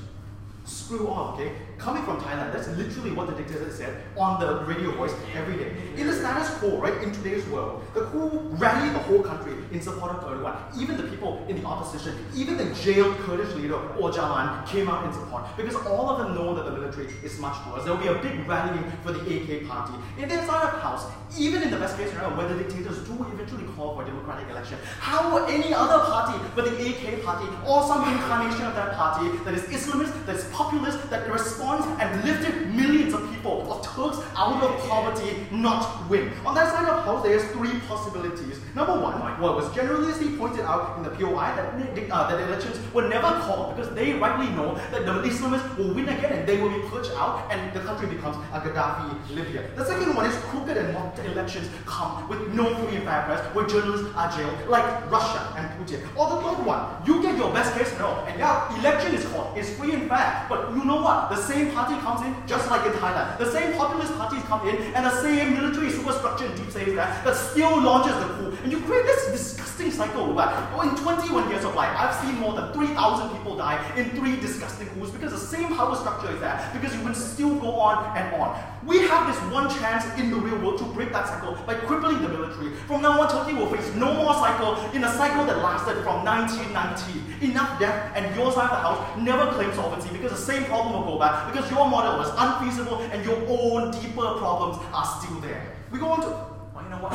Speaker 6: screw off, okay? Coming from Thailand, that's literally what the dictator said on the radio voice every day. In the status quo, right, in today's world, the coup rallied the whole country in support of Erdogan. Even the people in the opposition, even the jailed Kurdish leader, Öcalan, came out in support because all of them know that the military is much worse. There will be a big rallying for the AK party. In the entire house, even in the best case scenario, where the dictators do eventually call for a democratic election, how will any other party but the AK party or some incarnation of that party that is Islamist, that is populist, that responds and lifted millions of people, of Turks, out of poverty, not win? On that side of the house, there's 3 possibilities. Number 1, what was generously pointed out in the POI that the elections were never called because they rightly know that the Islamists will win again and they will be purged out and the country becomes a Gaddafi Libya. The second one is crooked and mocked elections come with no free and fair press, where journalists are jailed, like Russia and Putin. Or the third one, you get your best case scenario, and yeah, election is called, it's free and fair, but you know what? The same party comes in, just like in Thailand. The same populist parties come in, and the same military superstructure and deep state that still launches the coup. And you create this disgusting cycle where, in 21 years of life, I've seen more than 3,000 people die in 3 disgusting coups because the same power structure is there, because you can still go on and on. We have this one chance in the real world to break that cycle by crippling the military. From now on, Turkey will face no more cycle in a cycle that lasted from 1990. Enough death, and your side of the house never claims solvency because the same problem will go back because your model was unfeasible and your own deeper problems are still there. We go on to, well, you know what?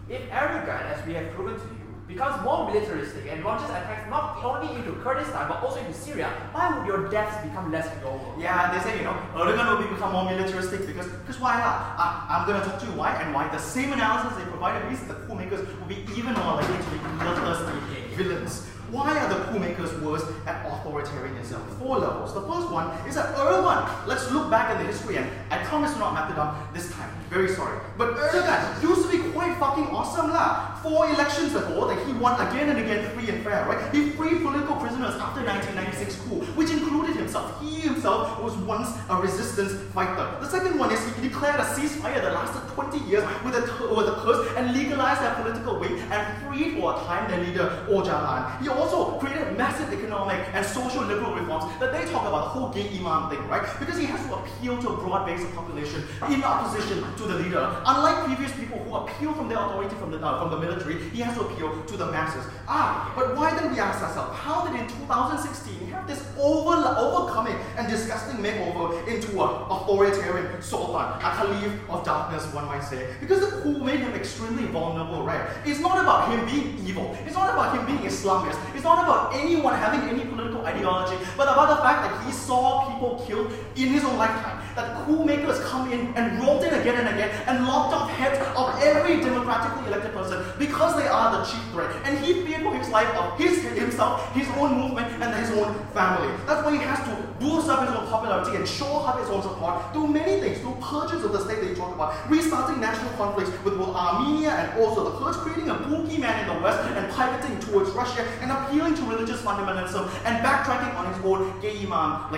Speaker 5: If Erdogan, as we have proven to you, becomes more militaristic and launches attacks not only into Kurdistan but also into Syria, why would your deaths become less global?
Speaker 6: Yeah, they say, Erdogan will become more militaristic because why not? I'm going to talk to you why and why. The same analysis they provided means the coup makers will be even more likely to be bloodthirsty villains. Why are the coup makers worse at authoritarianism? 4 levels. The first one is that Erdogan, let's look back at the history, and I promise to not map it up this time. Very sorry. But Erdogan used to be quite fucking awesome lah. 4 elections ago that he won again and again free and fair, right? He freed political prisoners after 1996 coup, which included himself. He himself was once a resistance fighter. The second one is he declared a ceasefire that lasted 20 years with the Kurds and legalized their political wing and freed for a time their leader Öcalan. He also created massive economic and social liberal reforms that they talk about, the whole gay imam thing, right? Because he has to appeal to a broad base of population in opposition to the leader. Unlike previous people who appeal from their authority from the military, he has to appeal to the masses. But why then we ask ourselves, how did in 2016 have this overcoming and disgusting makeover into an authoritarian sultan, a caliph of darkness, one might say? Because the coup made him extremely vulnerable, right? It's not about him being evil. It's not about him being Islamist. It's not about anyone having any political ideology, but about the fact that he saw people killed in his own lifetime. That coup makers come in and rolled in again and again and lopped off heads of every democratically elected person because they are the chief threat. And he feared for his life of himself, his own movement, and his own family. That's why he has to boost up his own popularity and show up his own support through many things, through purges of the state that you talk about, restarting national conflicts with both Armenia and also the Kurds, creating a boogeyman in the West and pivoting towards Russia and appealing to religious fundamentalism and backtracking on his own gay imam,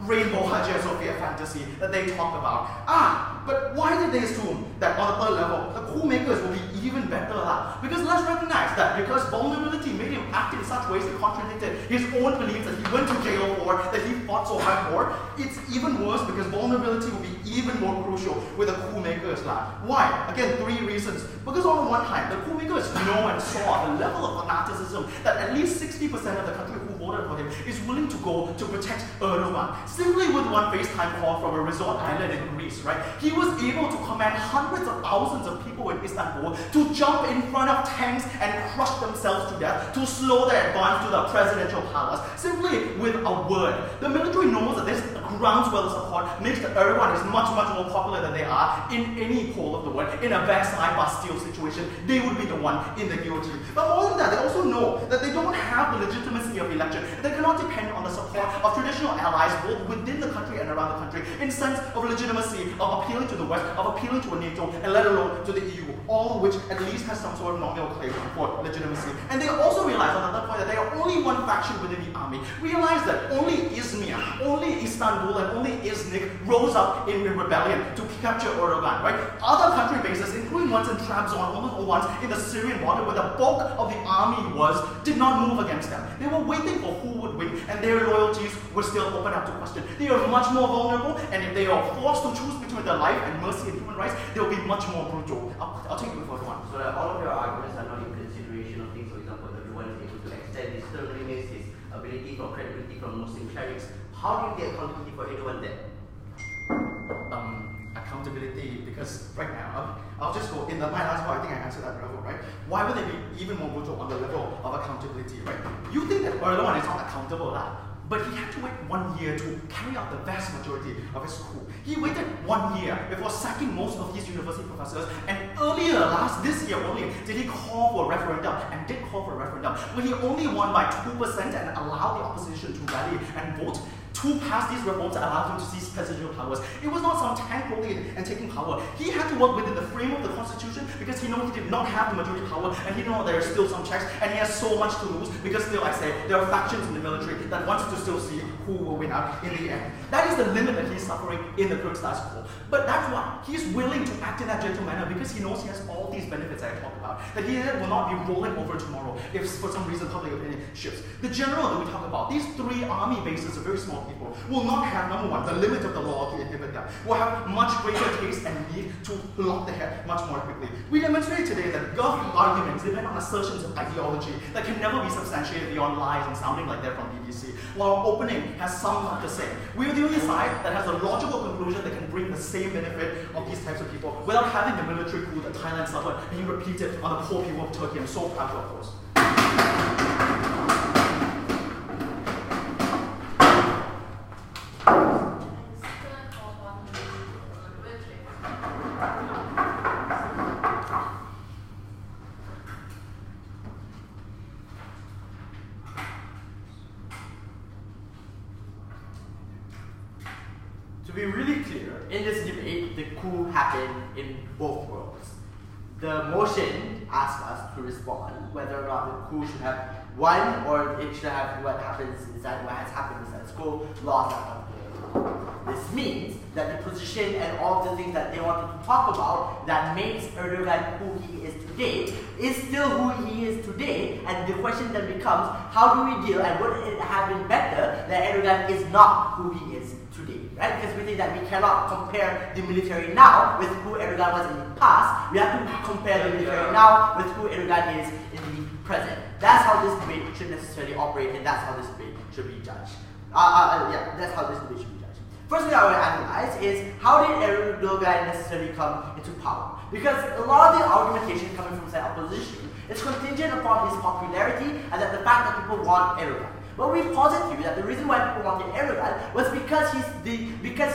Speaker 6: Rainbow Hagia Sophia fantasy that they talk about. But why did they assume that on the third level, the coup makers will be even better? Because let's recognize that because vulnerability made him act in such ways that contradicted his own beliefs that he went to jail for, that he fought so hard for, it's even worse because vulnerability will be even more crucial with the coup makers. Why? Again, 3 reasons. Because on the one hand, the coup makers know and saw the level of fanaticism that at least 60% of the country who voted for him is willing to go to protect Erdogan. Simply with one FaceTime call from a resort island in Greece, right? He was able to command hundreds of thousands of people in Istanbul to jump in front of tanks and crush themselves to death to slow their advance to the presidential palace. Simply with a word. The military knows that this groundswell of support makes that Erdogan is much, much more popular than they are in any poll of the world. In a Versailles Bastille situation, they would be the one in the guillotine. But more than that, they also know that they don't have the legitimacy of election. They cannot depend on the support of traditional allies both within the country and around the country in sense of legitimacy, of appealing to the West, of appealing to a NATO, and let alone to the EU, all of which at least has some sort of nominal claim for legitimacy. And they also realize on another point that they are only one faction within the army. Realize that only Izmir, only Istanbul, and only Iznik rose up in rebellion to capture Erdogan, right? Other country bases, including ones in Trabzon, or ones in the Syrian border where the bulk of the army was, did not move against them. They were waiting for who would win, and their loyalties were still open up to question. They are much more vulnerable, and if they are forced to choose between their life and mercy and human rights, they will be much more brutal. I'll take you further one.
Speaker 4: So that all of your arguments are not in consideration of things, for example, everyone is able to extend his terminus, his ability for credibility from Muslim clerics. How do you get accountability for anyone there?
Speaker 6: Accountability, because right now, I'll just go in my last part, I think I answered that level, right? Why would they be even more brutal on the level of accountability, right? You think that Erdogan is not accountable, but he had to wait 1 year to carry out the vast majority of his coup. He waited 1 year before sacking most of his university professors, and this year only, did he call for a referendum, and did call for a referendum, where he only won by 2% and allowed the opposition to rally and vote to pass these reforms that allowed him to seize presidential powers. It was not some tank rolling in and taking power. He had to work within the frame of the constitution because he knew he did not have the majority power, and he knew there are still some checks, and he has so much to lose because still, I say, there are factions in the military that wants to still see who will win out in the end. That is the limit that he's suffering in the Kyrgyzstan school. But that's why he's willing to act in that gentle manner, because he knows he has all these benefits that I talked about, that he will not be rolling over tomorrow if for some reason public opinion shifts. The general that we talk about, these 3 army bases of very small people, will not have, number one, the limit of the law to inhibit them, will have much greater taste and need to lock the head much more quickly. We demonstrated today that guff arguments depend on assertions of ideology that can never be substantiated beyond lies and sounding like they're from BBC, while opening has some of the same. We're the only side that has a logical conclusion that can bring the same benefit of these types of people without having the military coup that Thailand suffered being repeated on the poor people of Turkey. I'm so proud to oppose.
Speaker 5: To be really clear, in this debate, the coup happened in both worlds. The motion asked us to respond whether or not the coup should have won, or it should have what has happened inside school, lost out of the This means that the position and all the things that they wanted to talk about that makes Erdogan who he is today is still who he is today, and the question then becomes, how do we deal, and would it have been better that Erdogan is not who he is today, right? Because we think that we cannot compare the military now with who Erdogan was in the past. We have to compare the military now with who Erdogan is in the present. That's how this debate should necessarily operate, and that's how this debate should be judged. That's how this debate should be judged. First thing I want to analyze is, how did Erdogan necessarily come into power? Because a lot of the argumentation coming from the opposition is contingent upon his popularity and that the fact that people want Erdogan. But we posit to you that the reason why people wanted Erdogan was because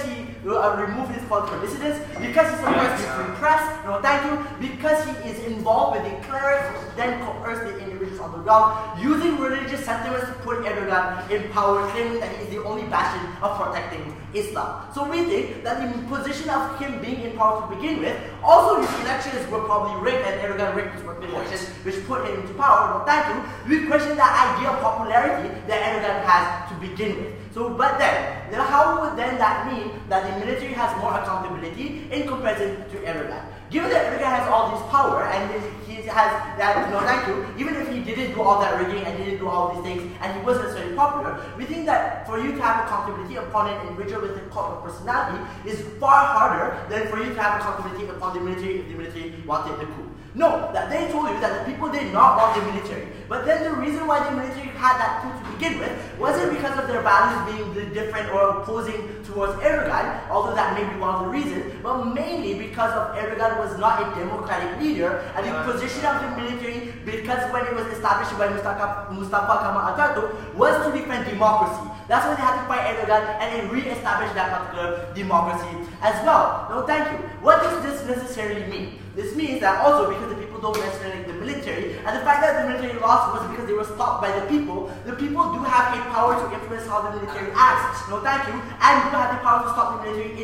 Speaker 5: he
Speaker 4: remove his political dissidents, because he suppressed the free press, no thank you, because he is involved with the clerics who then coerce the individuals on the ground, using religious sentiments to put Erdogan in power, claiming that he is the only bastion of protecting Islam. So we think that the position of him being in power to begin with, also his elections were probably rigged and Erdogan rigged his elections, which put him into power, no thank you. We question that idea of popularity that Erdogan has to begin with. So, but then how would then that mean that the military has more accountability in comparison to Erdogan? Given that Erdogan has all this power and he has that, no thank you, even if he didn't do all that rigging and didn't do all these things and he wasn't necessarily popular, we think that for you to have accountability upon an individual with a cult of personality is far harder than for you to have accountability upon the military if the military wanted the coup. No, that they told you that the people did not want the military. But then the reason why the military had that coup to begin with wasn't because of their values being different or opposing towards Erdogan, although that may be one of the reasons, but mainly because of Erdogan was not a democratic leader, and the position of the military, because when it was established by Mustafa Kemal Atatürk, was to defend democracy. That's why they had to fight Erdogan and they re-established that particular democracy as well. No, thank you. What does this necessarily mean? This means that also because the people don't necessarily like the military, and the fact that the military lost was because they were stopped by the people do have a power to influence how the military acts. No, thank you. And do have the power to stop the military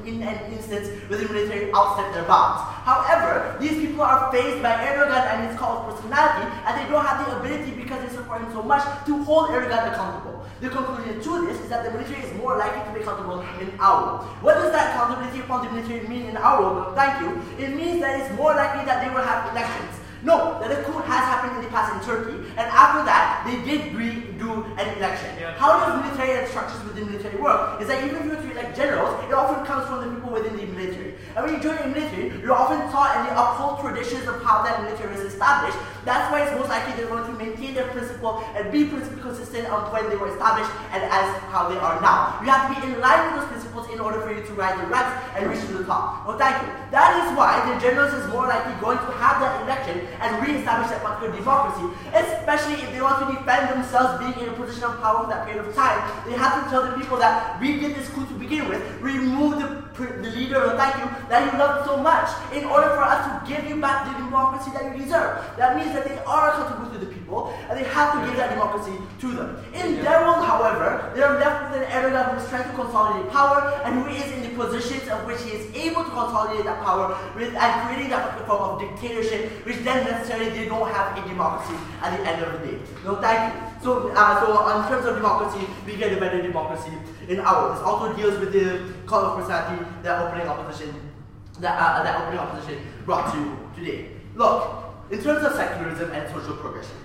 Speaker 4: in an instance where the military outstepped their bounds. However, these people are faced by Erdogan and his cult of personality, and they don't have the ability, because they support him so much, to hold Erdogan accountable. The conclusion to this is that the military is more likely to be accountable in our. What does that accountability upon the military mean in our? Well, thank you. It means that it's more likely that they will have elections. No, that a coup has happened in the past in Turkey, and after that, they did redo an election. How does military and structures within the military work? Is that even if you were to elect generals, it often comes from the people within the military. And when you join the military, you're often taught and they uphold traditions of how that military is established. That's why it's most likely they're going to maintain their principle and be principle consistent on when they were established and as how they are now. You have to be in line with those principles in order for you to rise the ranks and reach to the top. Well, thank you. That is why the generals is more likely going to have that election and re-establish that particular democracy, especially if they want to defend themselves being in a position of power for that period of time. They have to tell the people that we did this coup to begin with, remove the leader, thank you, that you loved so much, in order for us to give you back the democracy that you deserve. That means that they are accountable to the people, and they have to give that democracy to them. In their world, however, they are left with an Erdogan who is trying to consolidate power, and who is in the positions of which he is able to consolidate that power with, and creating that form of dictatorship, which then necessarily they don't have a democracy at the end of the day. No, thank you. So in terms of democracy, we get a better democracy in our. This also deals with the call of personality that opening opposition brought to you today. Look, in terms of secularism and social progression,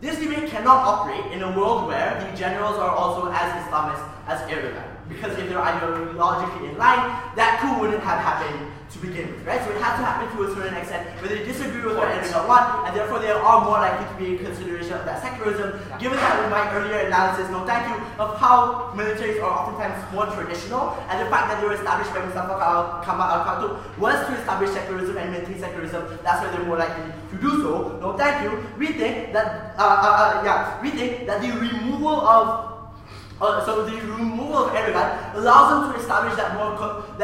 Speaker 4: this debate cannot operate in a world where the generals are also as Islamist as Erdogan. Because if they're ideologically in line, that coup wouldn't have happened to begin with, right? So it has to happen to a certain extent where they disagree with what Erdogan wants, and therefore they are more likely to be in consideration of that secularism, given that in my earlier analysis, no thank you, of how militaries are oftentimes more traditional, and the fact that they were established by Mustafa Kemal Atatürk was to establish secularism and maintain secularism. That's why they're more likely to do so. No thank you. We think that the removal of Erdogan allows them to establish that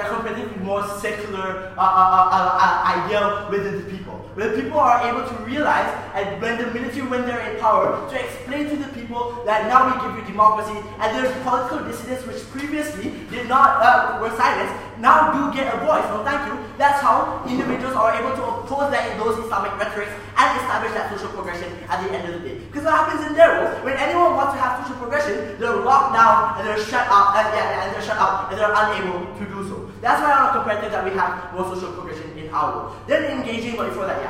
Speaker 4: completely more secular idea within the people. Where the people are able to realize, and when the military, when they're in power, to explain to the people that now we give you democracy, and their political dissidents, which previously did not were silenced, now do get a voice. No, thank you. That's how individuals are able to oppose those Islamic rhetorics and establish that social progression at the end of the day. Because what happens in their world, when anyone wants to have social progression, they're locked down and they're shut up, and they're unable to do so. That's why on a comparative that we have more social progression in our world. Then engaging, but before that,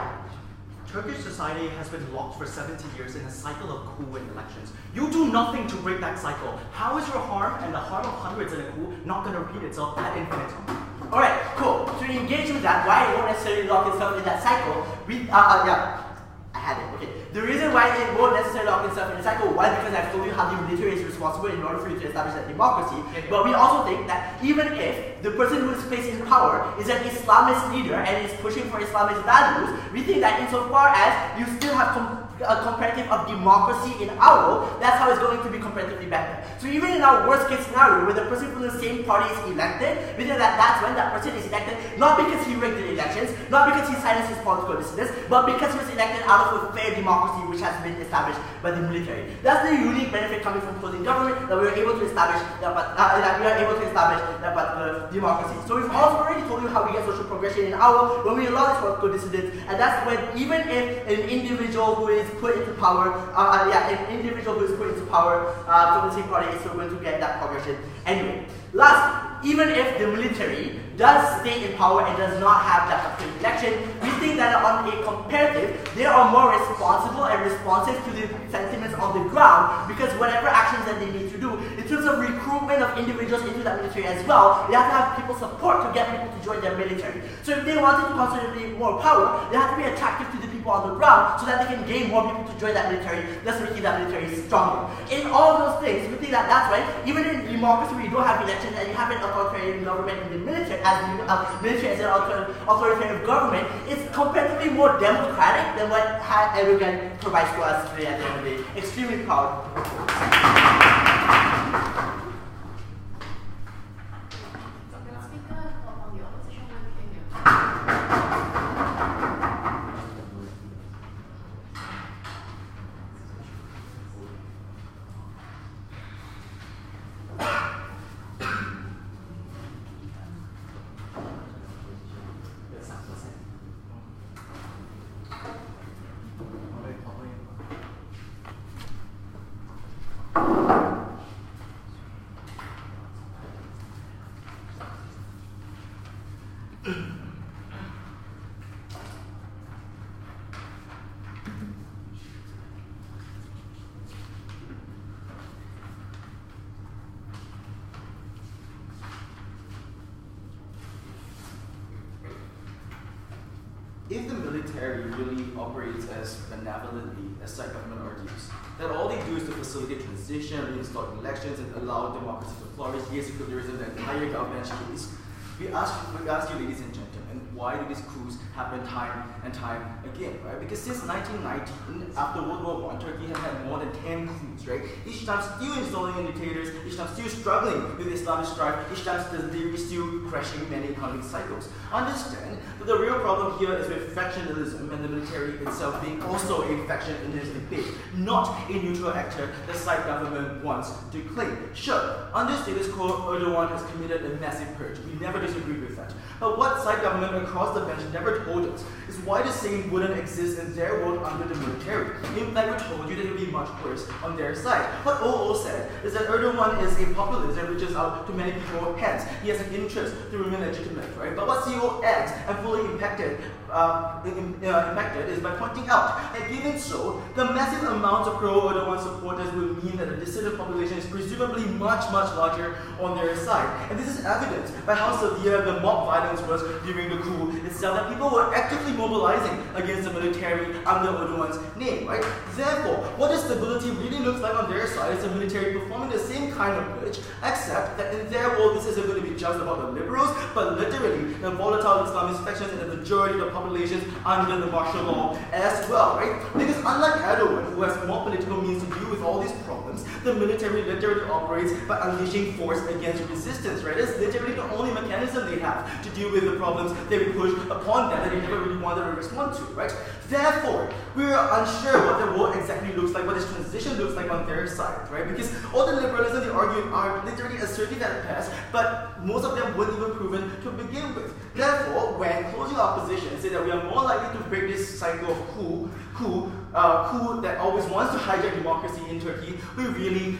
Speaker 6: Turkish society has been locked for 70 years in a cycle of coup and elections. You do nothing to break that cycle. How is your harm and the harm of hundreds in a coup not going to repeat itself ad infinitum?
Speaker 4: Alright, cool. To engage with that, why it won't necessarily lock itself in that cycle, I had it, okay. The reason why it won't necessarily lock itself in a cycle, one, because I've told you how the military is responsible in order for you to establish that democracy, but we also think that even if the person who is placed in power is an Islamist leader and is pushing for Islamist values, we think that insofar as you still have comparative of democracy in our world, that's how it's going to be comparatively better. So even in our worst case scenario, where the person from the same party is elected, we know that that's when that person is elected, not because he rigged the elections, not because he silenced his political dissidents, but because he was elected out of a fair democracy which has been established by the military. That's the unique benefit coming from closing government, that we are able to establish that particular democracy. So we've also already told you how we get social progression in our, when we allow this political dissidents, and that's when even if an individual who is put into power, from the same party is still going to get that progression anyway. Last, even if the military does stay in power and does not have that particular election, we think that on a comparative, they are more responsible and responsive to the sentiments on the ground, because whatever actions that they need to do, in terms of recruitment of individuals into that military as well, they have to have people's support to get people to join their military. So if they wanted to consolidate more power, they have to be attractive to the people on the ground so that they can gain more people to join that military, thus making that military stronger. In all those things, we think that that's why, even in democracy where you don't have elections and you have an authoritarian government in the military, as an authoritarian government, it's comparatively more democratic than what Erdogan provides to us today at the end of the day. Extremely proud.
Speaker 3: If the military really operates as benevolently as side government argues, that all they do is to facilitate transition, reinstall elections, and allow democracy to flourish, yes, secularism, the entire government case, we ask you, ladies and gentlemen, why do these coups happen time and time again, right? Because since 1919, after World War I, Turkey has had more than 10 coups, right? Each time still installing indicators, each time still struggling with Islamic strife, each time still crashing many economic cycles. Understand that the real problem here is with factionalism and the military itself being also a faction in this debate, not a neutral actor the side government wants to claim. Sure, under status quo, Erdogan has committed a massive purge. We never disagree with that. But what side government across the bench never told us is why the same wouldn't exist in their world under the military. In fact, we told you that it would be much worse on their side. What OO said is that Erdogan is a populist and reaches out to many people, hence he has an interest to remain legitimate, right? But what CO adds and fully impacted is by pointing out that given so, the massive amounts of pro-Erdogan supporters will mean that the dissident population is presumably much larger on their side. And this is evidenced by how severe the mob violence was during the coup itself, that people were actively mobilizing against the military under Erdogan's name, right? Therefore, what the stability really looks like on their side is the military performing the same kind of purge, except that in their world this isn't going to be just about the liberals, but literally the volatile Islamist factions and the majority of the populations under the martial law as well, right? Because unlike Erdogan, who has more political means to deal with all these problems, the military literally operates by unleashing force against resistance, right? It's literally the only mechanism they have to deal with the problems they push upon them that they never really wanted to respond to, right? Therefore, we are unsure what the world exactly looks like, what this transition looks like on their side, right? Because all the liberalism they argue are literally asserting that past, but most of them weren't even proven to begin with. Therefore, when closing opposition say that we are more likely to break this cycle of coup that always wants to hijack democracy in Turkey, we really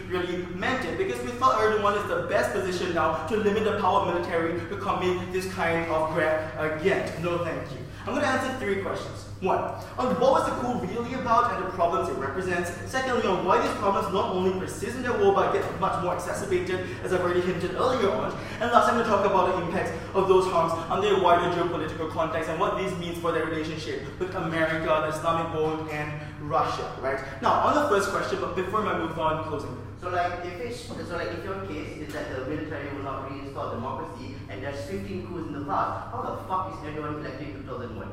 Speaker 3: meant it, because we thought Erdogan is the best position now to limit the power of military to commit this kind of grab again. No thank you. I'm going to answer 3 questions. 1. On what was the coup really about and the problems it represents? Secondly, on why these problems not only persist in their world but get much more exacerbated, as I've already hinted earlier on. And last, I'm going to talk about the impacts of those harms on their wider geopolitical context and what this means for their relationship with America, the Islamic world, and Russia, right? Now, on the first question, but before I move on, closing.
Speaker 4: So if your case is that the military will not reinstall democracy and there's 15 coups in the past, how the fuck is everyone elected in 2001?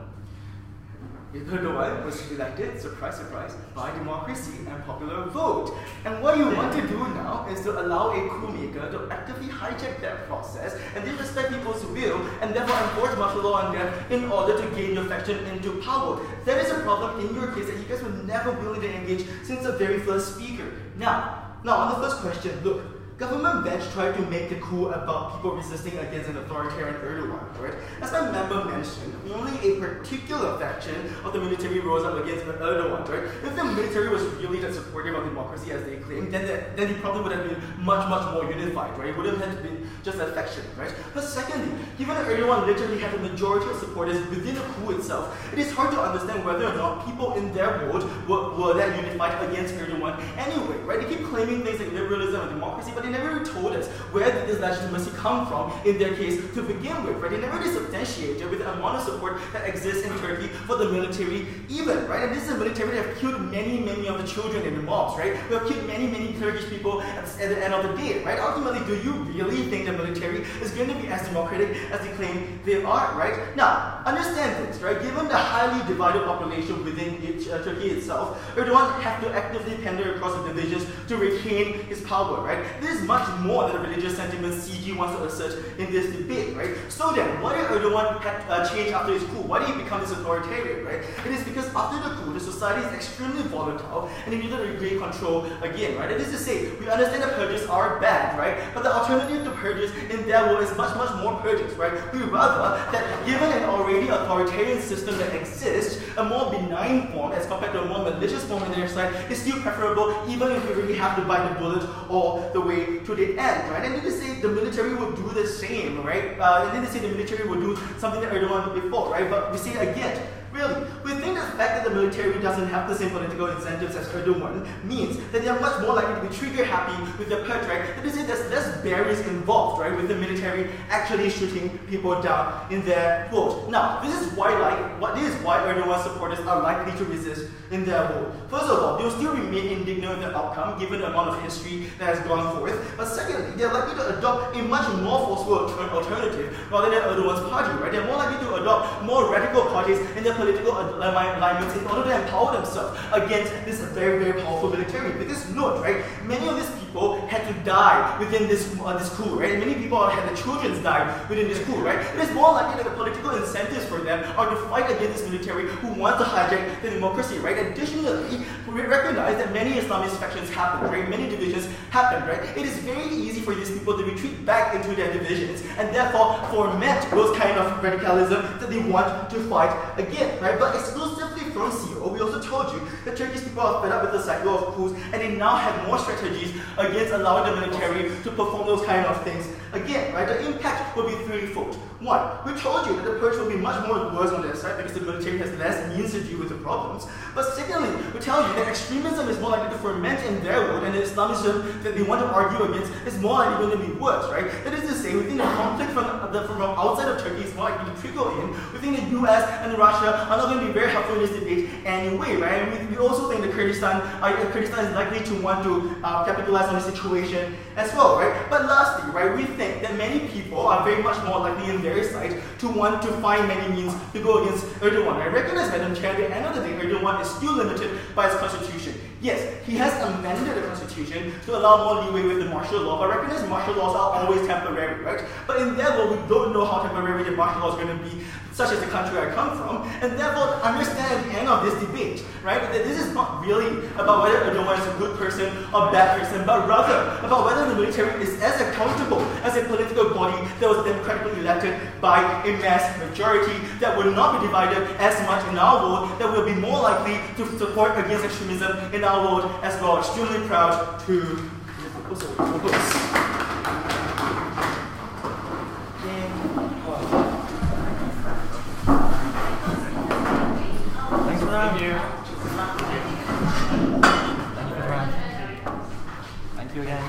Speaker 3: Erdogan was elected, surprise, surprise, by democracy and popular vote. And what you want to do now is to allow a coup maker to actively hijack that process and disrespect people's will and therefore enforce martial law on them in order to gain your faction into power. That is a problem in your case that you guys were never willing to engage since the very first speaker. Now on the first question, look, government bench tried to make the coup about people resisting against an authoritarian Erdogan, right? As my member mentioned, only a particular faction of the military rose up against Erdogan, right? If the military was really that supportive of democracy as they claim, then they probably would have been much more unified, right? It wouldn't have been just a faction, right? But secondly, given that Erdogan literally had a majority of supporters within the coup itself, it is hard to understand whether or not people in their world were that unified against Erdogan anyway, right? They keep claiming things like liberalism and democracy, but they never really told us where did this legitimacy come from in their case to begin with, right? They never really substantiated with the amount of support that exists in Turkey for the military even, right? And this is a military that have killed many of the children in the mobs, right? We have killed many Turkish people at the end of the day, right? Ultimately, do you really think the military is going to be as democratic as they claim they are, right? Now, understand this, right? Given the highly divided population within Turkey itself, Erdogan have to actively pander across the divisions to retain his power, right? This is much more than the religious sentiment CG wants to assert in this debate, right? So then, why did Erdogan change after his coup? Why did he become this authoritarian, right? It is because after the coup, the society is extremely volatile and he needed to regain control again, right? That is to say, we understand that purges are bad, right? But the alternative to purges in their world is much more purges, right? We rather that given an already authoritarian system that exists, a more benign form as compared to a more malicious form on their side is still preferable, even if we really have to bite the bullet all the way to the end, right? And then they say the military would do the same, right? And then they say the military would do something that Erdogan did before, right? But we say again, really, we think the fact that the military doesn't have the same political incentives as Erdogan means that they are much more likely to be trigger happy with the purge, right? That is, there's less barriers involved, right, with the military actually shooting people down in their vote. Now, this is why Erdogan supporters are likely to resist in their vote. First of all, they will still remain indignant with the outcome given the amount of history that has gone forth. But secondly, they are likely to adopt a much more forceful alternative rather than Erdogan's party, right? They're more likely to adopt more radical parties in their political alignments in order to empower themselves against this very powerful military. Because note, right, many of these people had to die within this coup, right? Many people had their children die within this coup, right? It is more likely that the political incentives for them are to fight against this military who wants to hijack the democracy, right? Additionally, we recognize that many Islamist factions happen, right? Many divisions happen, right? It is very easy for these people to retreat back into their divisions and therefore foment those kind of radicalism that they want to fight again, right? But exclusively from CO, we also told you that Turkish people are fed up with the cycle of coups and they now have more strategies against allowing the military to perform those kind of things again, right? The impact will be threefold. One, we told you that the purge will be much more worse on their side because the military has less means to deal with the problems. But secondly, we tell you that extremism is more likely to ferment in their world and the Islamism that they want to argue against is more likely going to be worse, right? That is to say, we think the conflict from outside of Turkey is more likely to trickle in. We think the US and Russia are not going to be very helpful in this debate anyway, right? And we also think that Kurdistan is likely to want to capitalize on the situation as well, right? But lastly, right, we think that many people are very much more likely in their side to want to find many means to go against Erdogan. I recognize, Madam Chair, at the end of the day, Erdogan is still limited by his constitution. Yes, he has amended the constitution to allow more leeway with the martial law, but recognize martial laws are always temporary, right? But in their law, we don't know how temporary the martial law is going to be, such as the country I come from, and therefore understand at the end of this debate, right, that this is not really about whether Erdogan is a good person or bad person, but rather about whether the military is as accountable as a political body that was democratically elected by a mass majority that will not be divided as much in our world, that will be more likely to support against extremism in our world as well. Extremely proud to propose.
Speaker 5: Thank you. Thank you again.